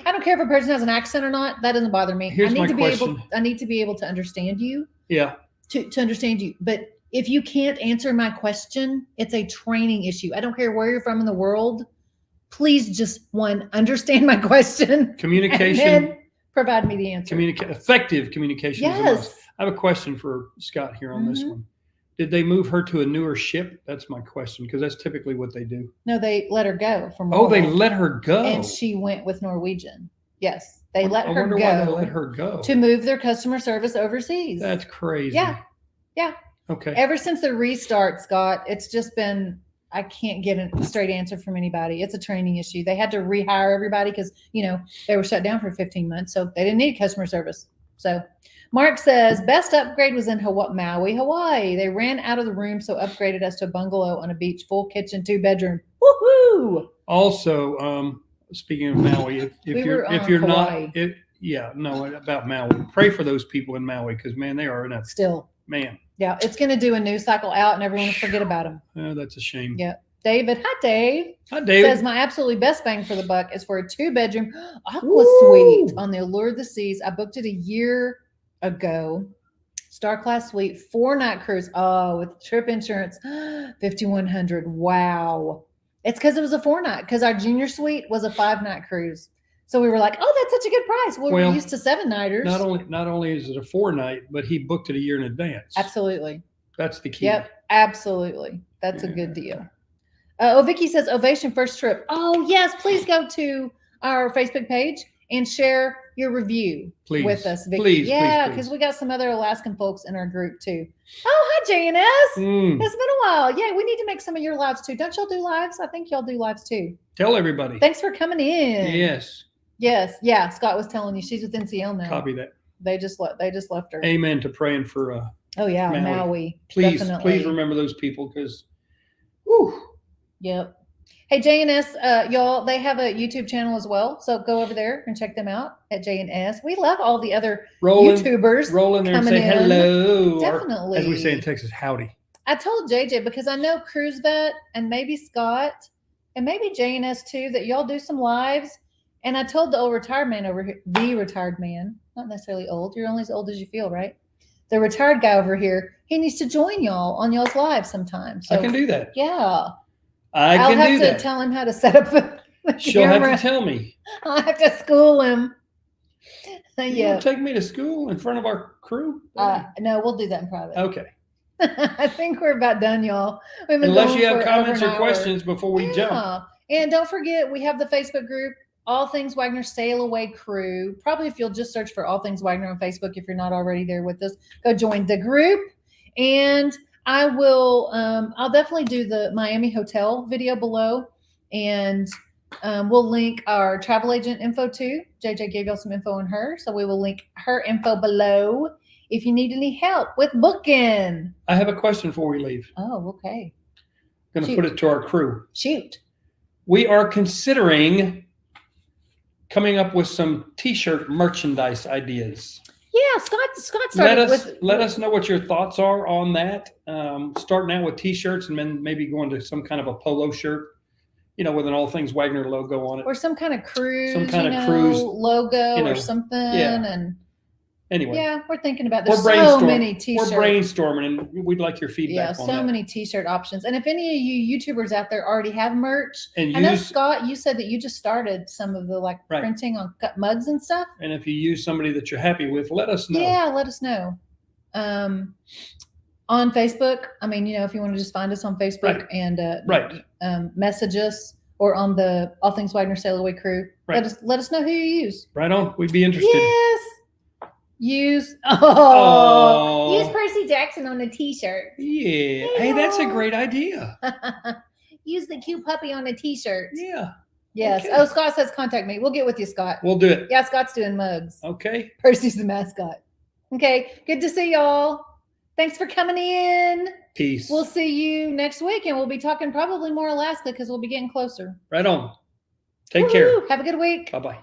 I don't care if a person has an accent or not. That doesn't bother me. Here's I need my to question. be able to understand you. Yeah. To understand you. But if you can't answer my question, it's a training issue. I don't care where you're from in the world. Please just understand my question. Communication. And then provide me the answer. Effective communication. Yes. I have a question for Scott here on this one. Did they move her to a newer ship? That's my question, because that's typically what they do. No, they let her go from. Oh, they Marvel, let her go. and she went with Norwegian. Yes, they I let her wonder go. why they let her go. To move their customer service overseas. That's crazy. Yeah. Okay. Ever since the restart, Scott, it's just been, I can't get a straight answer from anybody. It's a training issue. They had to rehire everybody because, they were shut down for 15 months. So they didn't need customer service. So Mark says, best upgrade was in Maui, Hawaii. They ran out of the room, so upgraded us to a bungalow on a beach, full kitchen, 2-bedroom. Woohoo! Also, speaking of Maui, if you're Hawaii. not, about Maui. Pray for those people in Maui because, man, they are in a Still. man. Yeah, it's going to do a news cycle out and everyone will forget about them. Oh, that's a shame. Yeah. David, hi, Dave. Hi, David. Says my absolutely best bang for the buck is for a 2-bedroom aqua Woo! suite on the Allure of the Seas. I booked it a year ago. Star class suite, 4-night cruise. Oh, with trip insurance, $5,100. Wow. It's because it was a 4-night. Because our junior suite was a 5-night cruise. So we were like, oh, that's such a good price. Well, we're used to 7-nighters. Not only is it a 4-night, but he booked it a year in advance. Absolutely. That's the key. Yep, absolutely. That's a good deal. Vicky says, ovation first trip. Oh, yes. Please go to our Facebook page and share your review with us, Vicky. Please, yeah, please. because we got some other Alaskan folks in our group too. Oh, hi, JNS. It's been a while. Yeah, we need to make some of your lives too. Don't y'all do lives? I think y'all do lives too. Tell everybody. Thanks for coming in. Yes. Yes. Yeah. Scott was telling you she's with NCL now. Copy that. They just left her. Amen to praying for oh yeah, Maui. Please definitely. remember those people because Yep. Hey, JNS, y'all, they have a YouTube channel as well. So go over there and check them out at JNS. We love all the other YouTubers. Roll in there and say hello. Definitely. Or, as we say in Texas, howdy. I told JJ because I know Cruise Vet and maybe Scott and maybe JNS too that y'all do some lives. And I told the old retired man over here, the retired man, not necessarily old. You're only as old as you feel, right? The retired guy over here, he needs to join y'all on y'all's live sometime. So I can do that. Yeah. I'll have to tell him how to set up the She'll camera. have to tell me. I'll have to school him. You want to take me to school in front of our crew? No, we'll do that in private. Okay. I think we're about done, y'all. Unless you have comments or questions before we jump. And don't forget, we have the Facebook group, All Things Wagner Sail Away Crew. Probably if you'll just search for All Things Wagner on Facebook, if you're not already there with us, go join the group. And I will, I'll definitely do the Miami hotel video below. And we'll link our travel agent info too. JJ gave y'all some info on her. So we will link her info below if you need any help with booking. I have a question before we leave. Oh, okay. I'm going to put it to our crew. Shoot. We are considering coming up with some T-shirt merchandise ideas. Yeah, Scott started let us know what your thoughts are on that. Starting out with T-shirts and then maybe going to some kind of a polo shirt, with an All Things Wagner logo on it, or some kind of cruise, cruise logo or something. Yeah. And anyway, yeah, we're thinking about. There's so many T-shirts. We're brainstorming, and we'd like your feedback. Yeah, on so that. many T-shirt options. And if any of you YouTubers out there already have merch, and I know Scott, you said that you just started some of the printing on cut mugs and stuff. And if you use somebody that you're happy with, let us know. Yeah, let us know. On Facebook, I mean, if you want to just find us on Facebook and message us, or on the All Things Wagner Sail Away Crew. Let us know who you use. Right on. We'd be interested. Yes. Use Percy Jackson on a T-shirt. Yeah. Hey, that's a great idea. Use the cute puppy on a T-shirt. Yeah. Yes. Okay. Oh, Scott says contact me. We'll get with you, Scott. We'll do it. Yeah, Scott's doing mugs. Okay. Percy's the mascot. Okay. Good to see y'all. Thanks for coming in. Peace. We'll see you next week, and we'll be talking probably more Alaska because we'll be getting closer. Right on. Take care. Have a good week. Bye-bye.